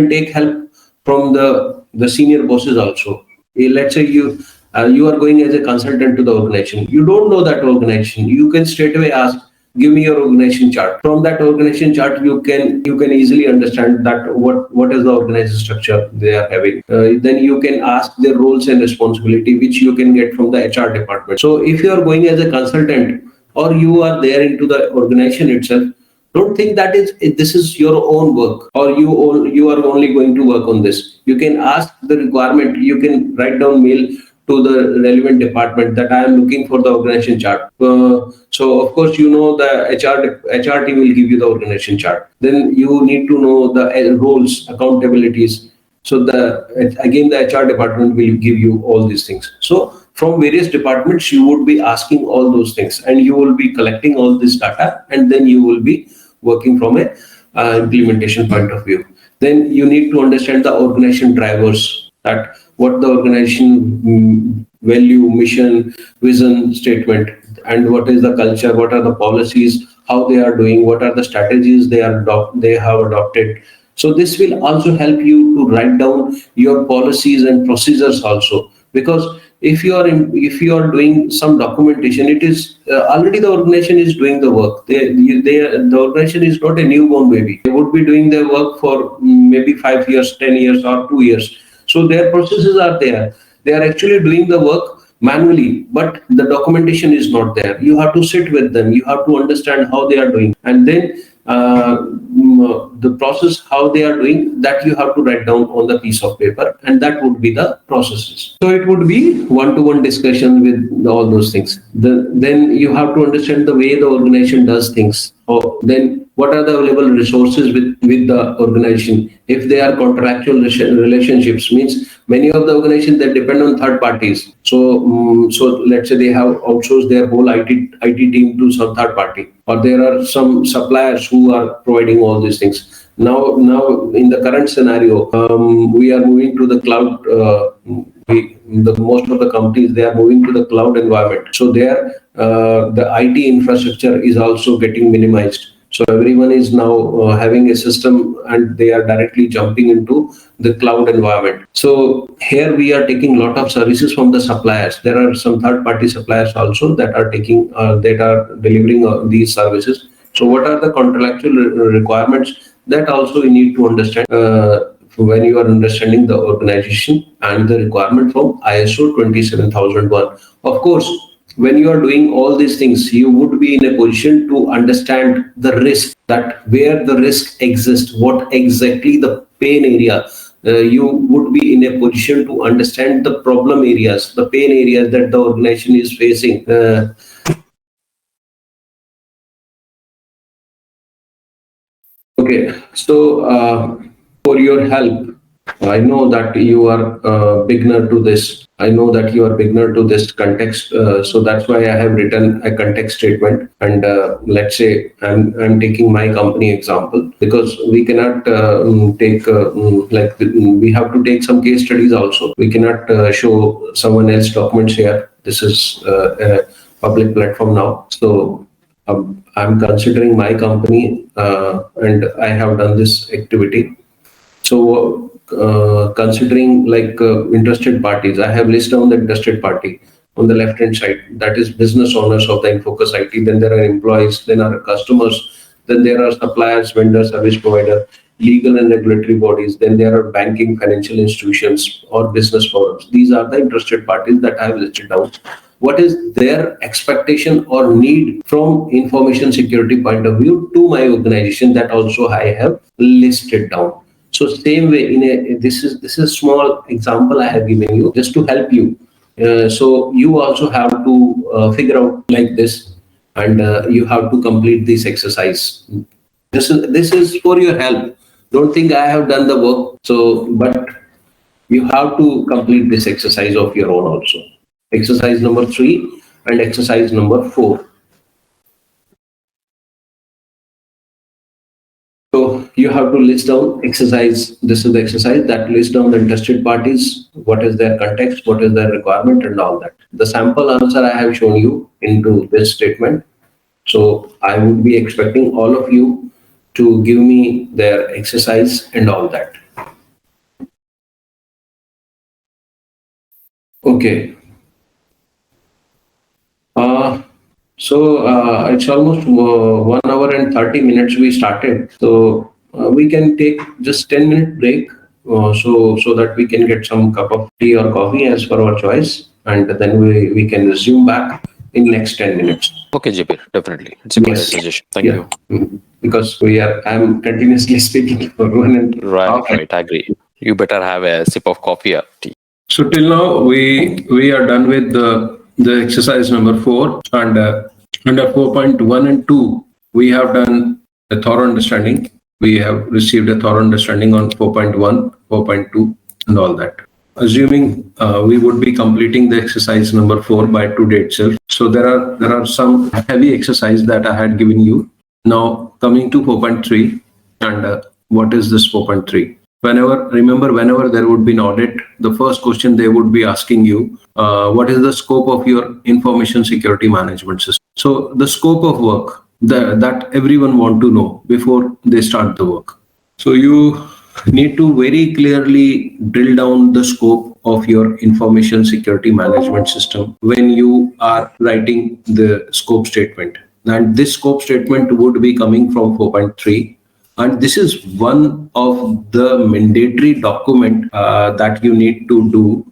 take help from the senior bosses also. Let's say you are going as a consultant to the organization. You don't know that organization. You can straight away ask, give me your organization chart. From that organization chart, you can easily understand that what is the organization structure they are having. Then you can ask their roles and responsibility, which you can get from the HR department. So if you are going as a consultant, or you are there into the organization itself, don't think that this is your own work, or you are only going to work on this. You can ask the requirement. You can write down mail to the relevant department that I am looking for the organization chart. So of course, the HR team will give you the organization chart. Then you need to know the roles, accountabilities. So the HR department will give you all these things. So from various departments, you would be asking all those things, and you will be collecting all this data, and then you will be working from a implementation point of view. Then you need to understand the organization drivers, that what the organization value, mission, vision statement, and what is the culture, what are the policies, how they are doing, what are the strategies they have adopted. So this will also help you to write down your policies and procedures also, because if you are doing some documentation, it is already the organization is doing the work. The organization is not a newborn baby. They would be doing their work for maybe 5 years, 10 years, or 2 years. So their processes are there. They are actually doing the work manually, but the documentation is not there. You have to sit with them. You have to understand how they are doing, and then the process, how they are doing, that you have to write down on the piece of paper, and that would be the processes. So it would be one-to-one discussion with all those things. Then you have to understand the way the organization does things. Then what are the available resources with the organization. If they are contractual relationships, means many of the organizations that depend on third parties. So let's say they have outsourced their whole IT team to some third party, or there are some suppliers who are providing all these things. Now in the current scenario, we are moving to the cloud. Most of the companies, they are moving to the cloud environment. So there, the IT infrastructure is also getting minimized. So everyone is now having a system, and they are directly jumping into the cloud environment. So here we are taking a lot of services from the suppliers. There are some third-party suppliers also that are delivering these services. So what are the contractual requirements? That also you need to understand when you are understanding the organization and the requirement from ISO 27001. Of course, when you are doing all these things, you would be in a position to understand the risk, that where the risk exists, what exactly the pain area. You would be in a position to understand the problem areas, the pain areas that the organization is facing. Okay, so for your help, I know that you are a beginner to this. I know that you are beginner to this context. So that's why I have written a context statement. And let's say I'm taking my company example, because we cannot we have to take some case studies also. We cannot show someone else documents here. This is a public platform now. So I'm considering my company, and I have done this activity. So considering interested parties, I have listed down the interested party on the left hand side. That is business owners of the Infocus IT. Then there are employees. Then are customers. Then there are suppliers, vendors, service provider, legal and regulatory bodies. Then there are banking, financial institutions, or business forums. These are the interested parties that I have listed down. What is their expectation or need from information security point of view to my organization? That also I have listed down. So same way, this is a small example I have given you just to help you. So you also have to figure out like this, and you have to complete this exercise. This is for your help. Don't think I have done the work. So, but you have to complete this exercise of your own also. Exercise number 3 and exercise number 4. So you have to list down exercise. This is the exercise that lists down the interested parties, what is their context, what is their requirement, and all that. The sample answer I have shown you into this statement. So I would be expecting all of you to give me their exercise and all that. Okay. So it's almost 1 hour and 30 minutes we started. So we can take just 10-minute break, so that we can get some cup of tea or coffee as per our choice, and then we can resume back in next 10 minutes. Okay, JP, definitely. It's a good suggestion. Thank you. Because I'm continuously speaking for 1 and Right, I agree. You better have a sip of coffee or tea. So till now we are done with the exercise number 4, and under 4.1 and 2 we have done a thorough understanding. We have received a thorough understanding on 4.1, 4.2, and all that. Assuming we would be completing the exercise number 4 by today itself. So there are some heavy exercise that I had given you. Now coming to 4.3, and what is this 4.3? Whenever there would be an audit, the first question they would be asking you, what is the scope of your information security management system? So the scope of work that everyone want to know before they start the work. So you need to very clearly drill down the scope of your information security management system when you are writing the scope statement. And this scope statement would be coming from 4.3. And this is one of the mandatory document that you need to do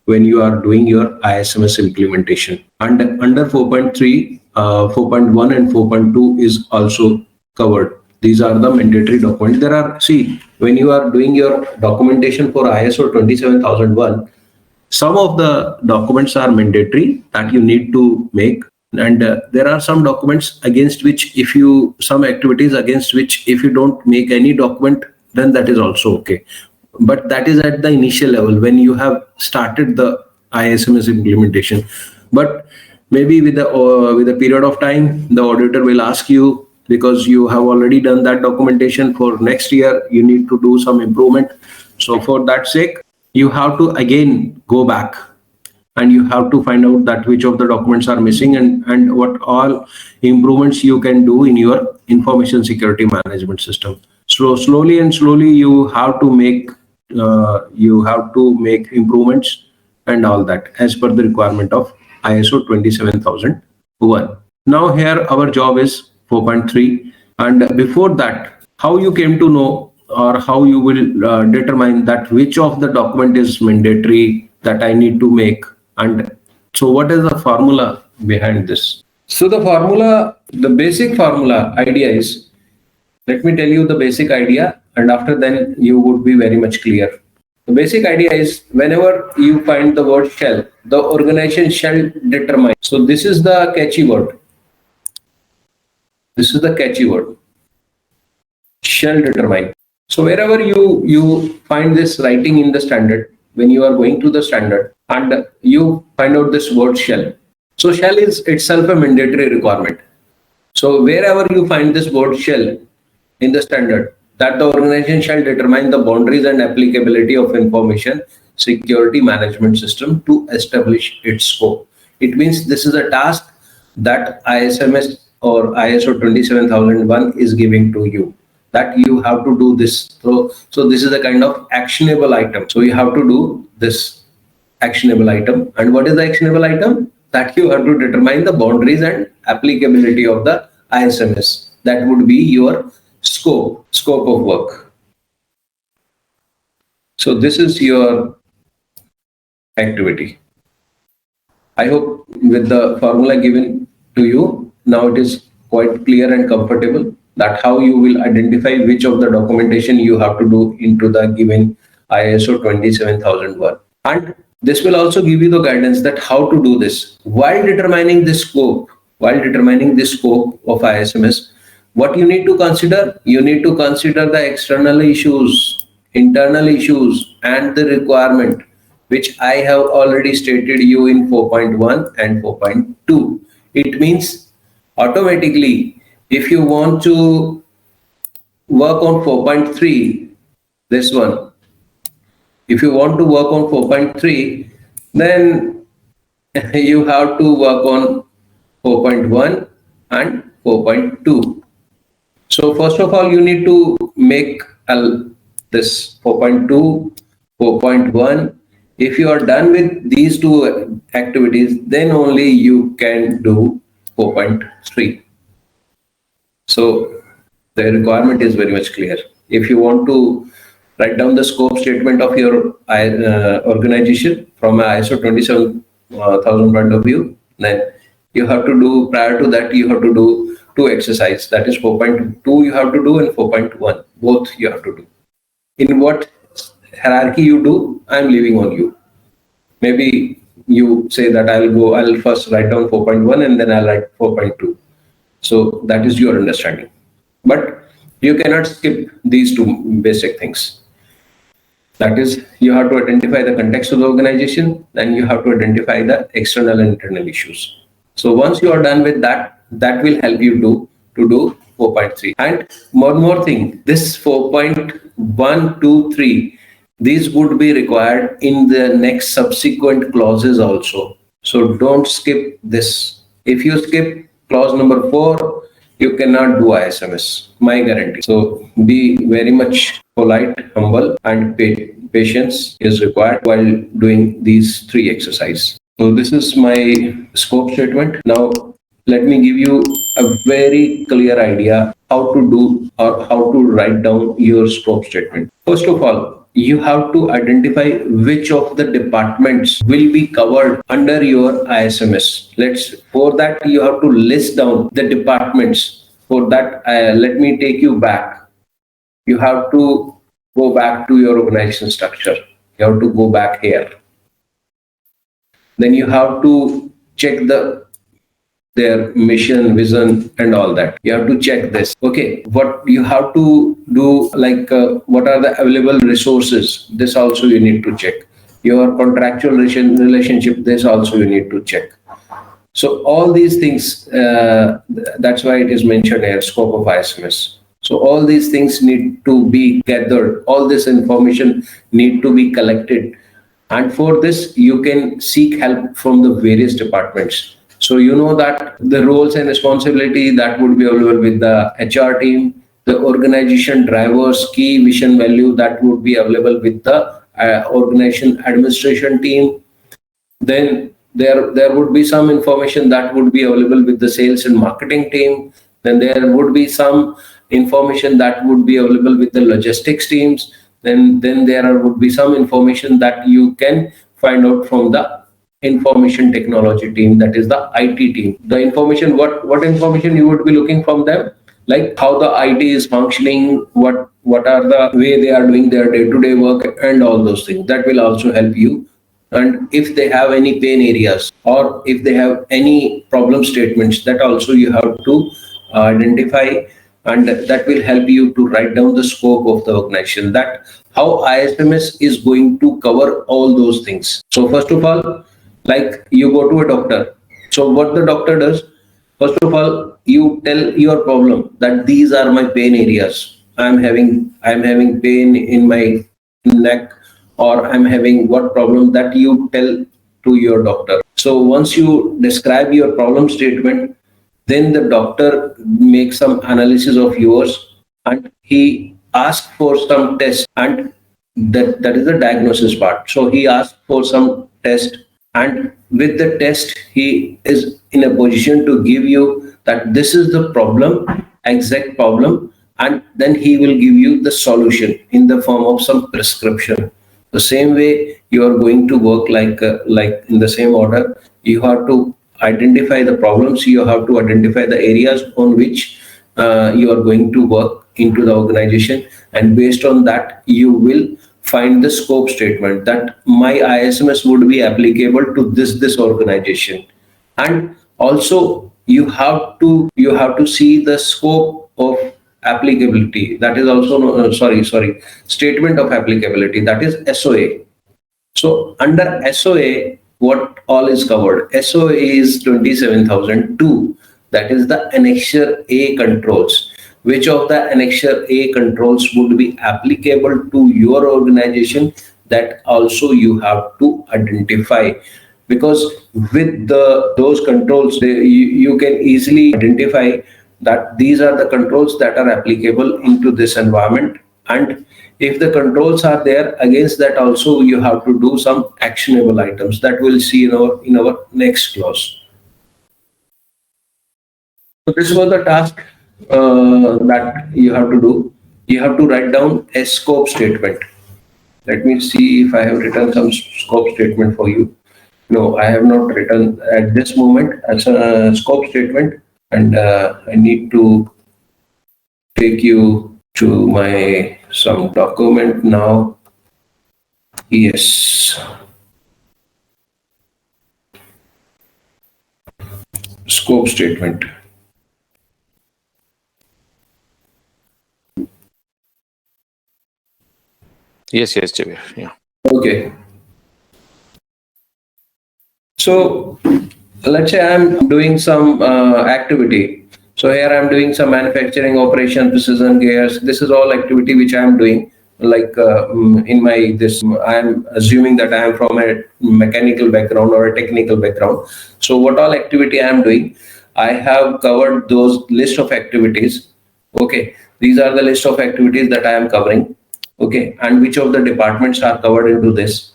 when you are doing your ISMS implementation. And under 4.3, 4.1 and 4.2 is also covered. These are the mandatory documents. When you are doing your documentation for ISO 27001, some of the documents are mandatory that you need to make. And there are some documents against which some activities against which if you don't make any document, then that is also okay. But that is at the initial level when you have started the ISMS implementation. But maybe with a period of time, the auditor will ask you, because you have already done that documentation for next year, you need to do some improvement. So for that sake, you have to again go back and you have to find out that which of the documents are missing and what all improvements you can do in your information security management system. So slowly and slowly you have to make improvements and all that as per the requirement of ISO 27001. Now here our job is 4.3, and before that, how you came to know or how you will determine that which of the document is mandatory that I need to make. And so what is the formula behind this? So the basic formula idea is, let me tell you the basic idea, and after then you would be very much clear. The basic idea is, whenever you find the word shall, the organization shall determine. So this is the catchy word. This is the catchy word. Shall determine. So wherever you find this writing in the standard, when you are going to the standard and you find out this word shall. So shall is itself a mandatory requirement. So wherever you find this word shall in the standard, that the organization shall determine the boundaries and applicability of information security management system to establish its scope. It means this is a task that ISMS or ISO 27001 is giving to you, that you have to do this. So this is a kind of actionable item. So you have to do this actionable item. And what is the actionable item? That you have to determine the boundaries and applicability of the ISMS. That would be your scope of work. So this is your activity. I hope with the formula given to you, now it is quite clear and comfortable that how you will identify which of the documentation you have to do into the given ISO 27001. And this will also give you the guidance that how to do this. While determining the scope of ISMS, what you need to consider? You need to consider the external issues, internal issues, and the requirement, which I have already stated you in 4.1 and 4.2. It means automatically, if you want to work on 4.3, this one, if you want to work on 4.3, then you have to work on 4.1 and 4.2. So first of all, you need to make this 4.2, 4.1. If you are done with these two activities, then only you can do 4.3. So the requirement is very much clear. If you want to write down the scope statement of your organization from an ISO 27000 point of view, then you have to do, prior to that, you have to do two exercises. That is 4.2 you have to do and 4.1. Both you have to do. In what hierarchy you do, I'm leaving on you. Maybe you say that I'll first write down 4.1 and then I'll write 4.2. So that is your understanding. But you cannot skip these two basic things. That is, you have to identify the context of the organization, then you have to identify the external and internal issues. So once you are done with that, that will help you to do 4.3. And one more thing, this 4.1, 2, 3, these would be required in the next subsequent clauses also. So don't skip this. If you skip clause number 4, you cannot do ISMS, my guarantee. So be very much polite, humble, and patience is required while doing these three exercises. So this is my scope statement. Now let me give you a very clear idea how to do or how to write down your scope statement. First of all, you have to identify which of the departments will be covered under your ISMS. For that, you have to list down the departments. For that, let me take you back. You have to go back to your organization structure. You have to go back here. Then you have to check the their mission, vision, and all that. You have to check this. Okay, what you have to do, like what are the available resources? This also you need to check. Your contractual relationship, this also you need to check. So all these things, that's why it is mentioned here, scope of ISMS. So all these things need to be gathered. All this information need to be collected. And for this, you can seek help from the various departments. So you know that the roles and responsibility that would be available with the HR team, the organization drivers, key vision value that would be available with the organization administration team. Then there would be some information that would be available with the sales and marketing team. Then there would be some information that would be available with the logistics teams. Then there would be some information that you can find out from the information technology team, that is the IT team. The information, what information you would be looking from them, like how the IT is functioning, what are the way they are doing their day-to-day work, and all those things. That will also help you. And if they have any pain areas or if they have any problem statements, that also you have to identify, and that will help you to write down the scope of the organization, that how ISMS is going to cover all those things. So first of all, like you go to a doctor. So what the doctor does, first of all, you tell your problem, that these are my pain areas. I'm having pain in my neck, or I'm having what problem, that you tell to your doctor. So once you describe your problem statement, then the doctor makes some analysis of yours and he asks for some tests, and that is the diagnosis part. So he asks for some test, and with the test he is in a position to give you that this is the problem, exact problem, and then he will give you the solution in the form of some prescription. The same way you are going to work, like in the same order. You have to identify the problems, you have to identify the areas on which you are going to work into the organization, and based on that you will find the scope statement, that my ISMS would be applicable to this organization. And also you have to see the scope of applicability, that is also statement of applicability, that is SOA. So under SOA, what all is covered? SOA is 27002, that is the Annexure A controls. Which of the Annexure A controls would be applicable to your organization, that also you have to identify. Because with those controls, you can easily identify that these are the controls that are applicable into this environment. And if the controls are there, against that also you have to do some actionable items that we'll see in our next class. So this was the task that you have to do. You have to write down a scope statement. Let me see if I have written some scope statement for you. No, I have not written at this moment as a scope statement, and I need to take you to my some document now. Yes. Scope statement. Yes, Javier. Yeah. Okay. So let's say I'm doing some activity. So here I'm doing some manufacturing operation, precision gears. This is all activity which I'm doing. Like in my this, I'm assuming that I am from a mechanical background or a technical background. So what all activity I am doing, I have covered those list of activities. Okay, these are the list of activities that I am covering. Okay, and which of the departments are covered into this.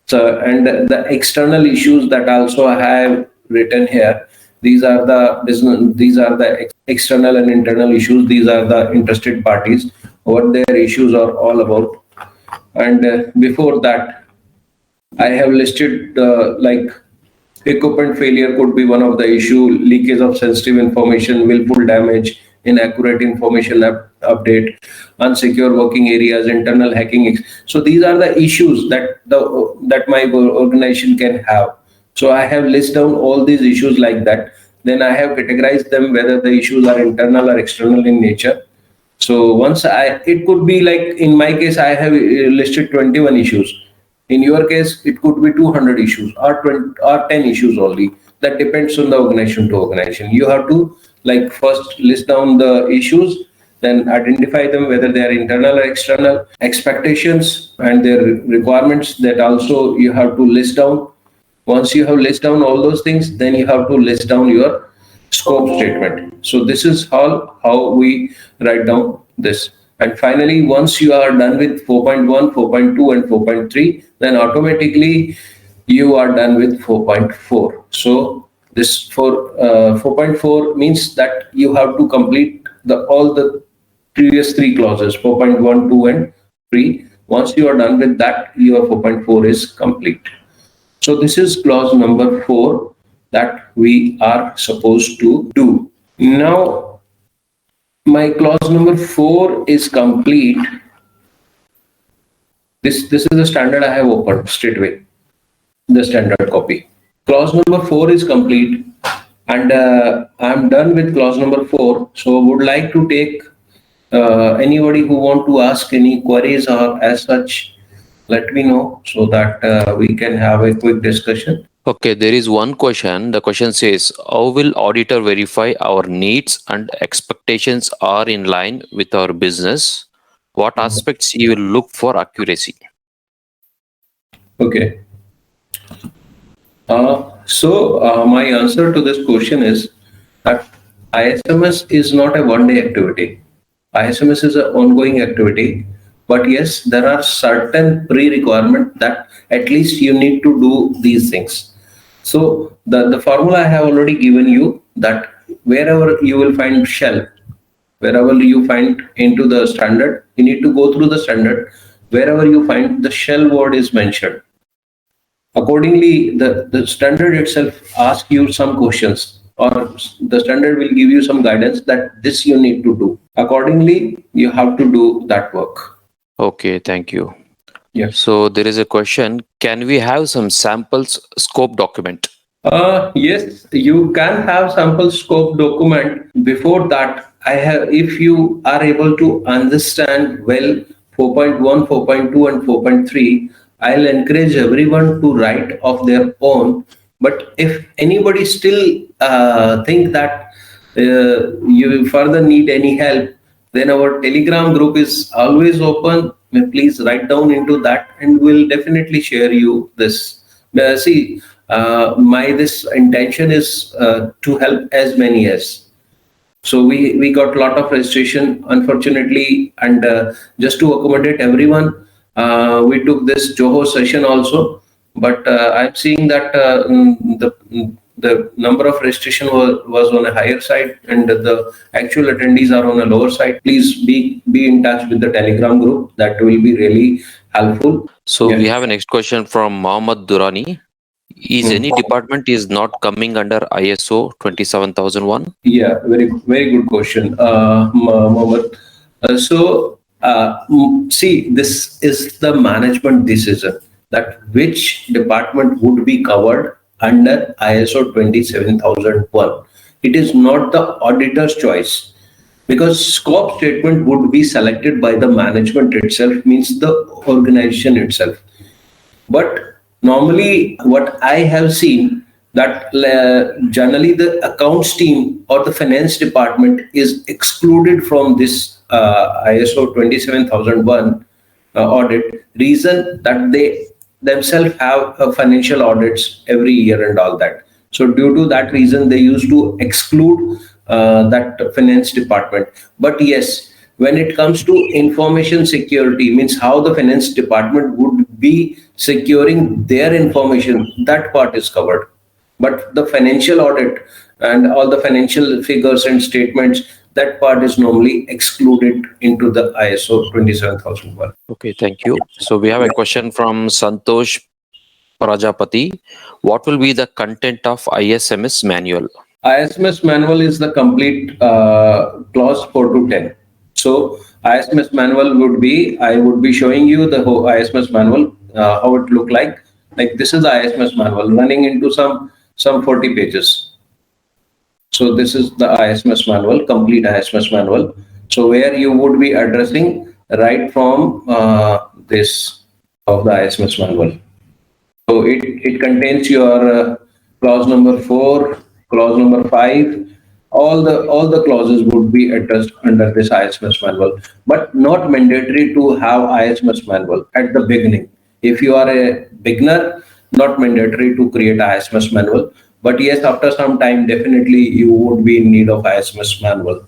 So, and the external issues that also I have written here, these are the business, these are the external and internal issues. These are the interested parties, what their issues are all about. And before that, I have listed like equipment failure could be one of the issue, leakage of sensitive information, willful damage, inaccurate information update, unsecure working areas, internal hacking. So these are the issues that my organization can have. So I have listed down all these issues like that. Then I have categorized them whether the issues are internal or external in nature. So once it could be like in my case, I have listed 21 issues. In your case, it could be 200 issues or 20 or 10 issues only. That depends on the organization to organization. You have to like first list down the issues, then identify them whether they are internal or external, expectations and their requirements, that also you have to list down. Once you have list down all those things, then you have to list down your scope statement. So this is how we write down this. And finally, once you are done with 4.1, 4.2 and 4.3, then automatically you are done with 4.4. So this 4.4 means that you have to complete all the previous three clauses, 4.1, 2 and 3. Once you are done with that, your 4.4 is complete. So this is clause number 4 that we are supposed to do. Now, my clause number 4 is complete. This is the standard I have opened straight away, the standard copy. Clause number 4 is complete, and I'm done with clause number 4. So would like to take anybody who want to ask any queries or as such, let me know so that we can have a quick discussion. Okay, there is one question. The question says, how will auditor verify our needs and expectations are in line with our business? What aspects you will look for accuracy? Okay. So my answer to this question is that ISMS is not a one-day activity. ISMS is an ongoing activity, but yes, there are certain pre-requirements that at least you need to do these things. So the formula I have already given you, that wherever you will find shell, wherever you find into the standard, you need to go through the standard. Wherever you find the shell word is mentioned, accordingly, the standard itself asks you some questions, or the standard will give you some guidance that this you need to do. Accordingly, you have to do that work. Okay, thank you. Yes. So there is a question, can we have some samples scope document? Yes, you can have sample scope document. Before that, if you are able to understand well 4.1, 4.2 and 4.3, I'll encourage everyone to write of their own. But if anybody still think that you further need any help, then our Telegram group is always open. Please write down into that and we'll definitely share you this. My this intention is to help as many as. So we got a lot of registration, unfortunately, and just to accommodate everyone, we took this Joho session also. But I'm seeing that the number of registration was on a higher side, and the actual attendees are on a lower side. Please be in touch with the Telegram group. That will be really helpful. So we have a next question from Mohammad Durani. Is any department is not coming under ISO 27001? Yeah, very good question, Mohammed. See, this is the management decision that which department would be covered under ISO 27001. It is not the auditor's choice, because scope statement would be selected by the management itself, means the organization itself. But normally what I have seen that generally the accounts team or the finance department is excluded from this ISO 27001 audit. Reason that they themselves have financial audits every year and all that. So due to that reason, they used to exclude that finance department. But yes, when it comes to information security, means how the finance department would be securing their information, that part is covered. But the financial audit and all the financial figures and statements, that part is normally excluded into the ISO 27001. Okay, thank you. So we have a question from Santosh Prajapati. What will be the content of ISMS manual? ISMS manual is the complete clause 4 to 10. So ISMS manual would be, I would be showing you the whole ISMS manual, how it look like. Like this is the ISMS manual running into some 40 pages. So this is the ISMS manual, complete ISMS manual. So where you would be addressing right from this of the ISMS manual. So it contains your clause number 4, clause number 5. All the clauses would be addressed under this ISMS manual, but not mandatory to have ISMS manual at the beginning. If you are a beginner, not mandatory to create ISMS manual. But yes, after some time, definitely you would be in need of ISMS manual.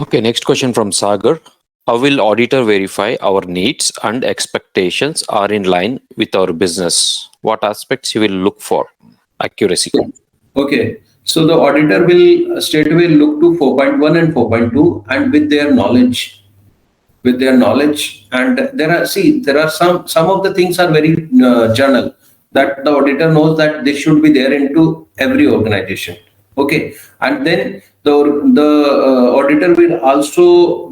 Okay, next question from Sagar. How will auditor verify our needs and expectations are in line with our business? What aspects he will look for? Accuracy. Okay, so the auditor will straight away look to 4.1 and 4.2, and with their knowledge, and there are some of the things are very general, that the auditor knows that this should be there into every organization. Okay, and then the auditor will also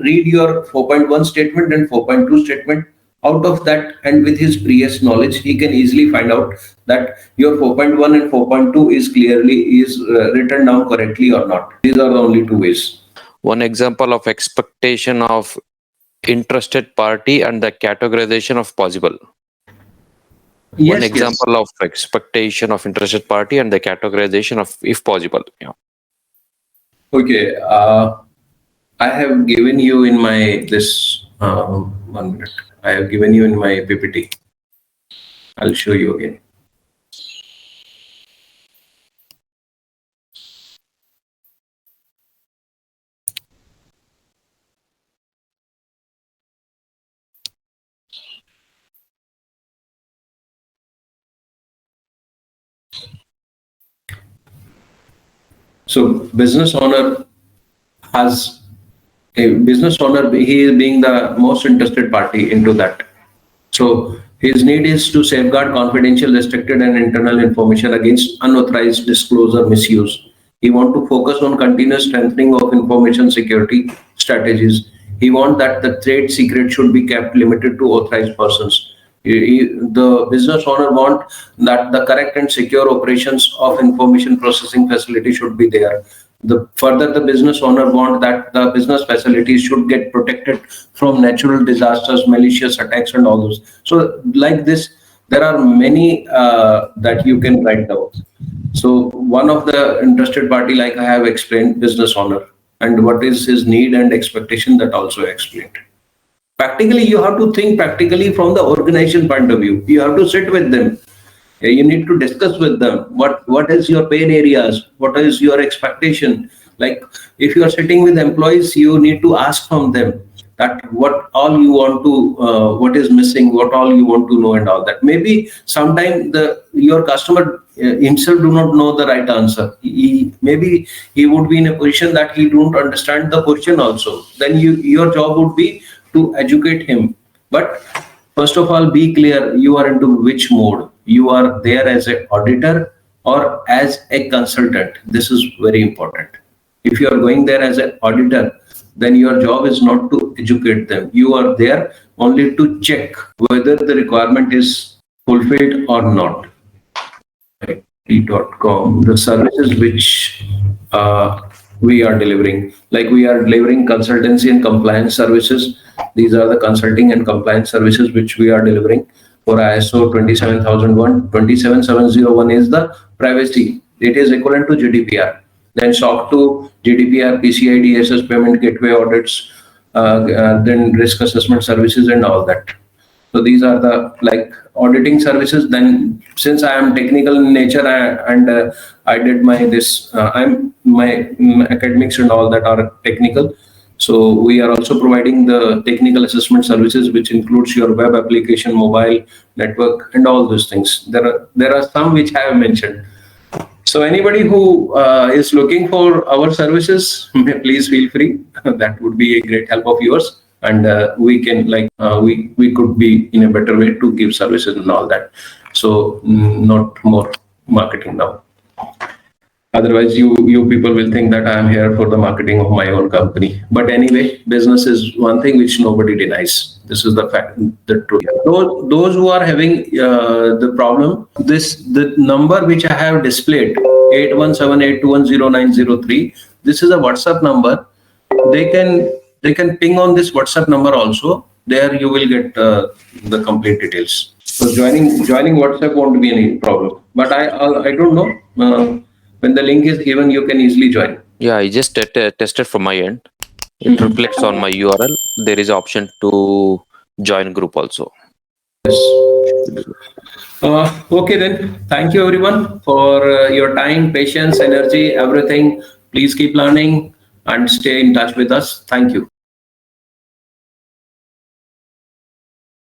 read your 4.1 statement and 4.2 statement. Out of that, and with his previous knowledge, he can easily find out that your 4.1 and 4.2 is written down correctly or not. These are the only two ways. One example of expectation of interested party and the categorization of possible. One example of expectation of interested party and the categorization of if possible. Yeah. Okay, I have given you in my 1 minute. I have given you in my PPT. I'll show you again. So business owner, he is being the most interested party into that. So his need is to safeguard confidential, restricted, and internal information against unauthorized disclosure misuse. He want to focus on continuous strengthening of information security strategies. He want that the trade secret should be kept limited to authorized persons. The business owner want that the correct and secure operations of information processing facility should be there. The business owner want that the business facilities should get protected from natural disasters, malicious attacks, and all those. So like this, there are many that you can write down. So one of the interested party, like I have explained, business owner, and what is his need and expectation, that also explained. Practically, you have to think practically from the organization point of view. You have to sit with them. You need to discuss with them what is your pain areas, what is your expectation. Like if you are sitting with employees, you need to ask from them that what all you want to, what is missing, what all you want to know, and all that. Maybe sometime your customer himself do not know the right answer. Maybe he would be in a position that he don't understand the question also. Then your job would be to educate him. But first of all, be clear, you are into which mode. You are there as an auditor or as a consultant. This is very important. If you are going there as an auditor, then your job is not to educate them. You are there only to check whether the requirement is fulfilled or not. IT.com, the services which we are delivering, like we are delivering consultancy and compliance services. These are the consulting and compliance services which we are delivering for ISO 27001. 27701 is the privacy. It is equivalent to GDPR. Then SOC 2, GDPR, PCI DSS, payment gateway audits, then risk assessment services and all that. So these are the like auditing services. Then since I am technical in nature and I did my academics and all that are technical. So we are also providing the technical assessment services, which includes your web application, mobile network, and all those things. There are some which I have mentioned. So anybody who is looking for our services, please feel free. That would be a great help of yours, and we can we could be in a better way to give services and all that. So not more marketing now. Otherwise, you people will think that I am here for the marketing of my own company. But anyway, business is one thing which nobody denies. This is the fact, the truth. Those who are having the problem, the number which I have displayed, 8178210903. This is a WhatsApp number. They can ping on this WhatsApp number also. There you will get the complete details. So joining WhatsApp won't be any problem. But I don't know when the link is given, you can easily join. Yeah, I just tested from my end. It reflects on my URL. There is option to join group also. Yes. Okay then. Thank you everyone for your time, patience, energy, everything. Please keep learning and stay in touch with us. Thank you.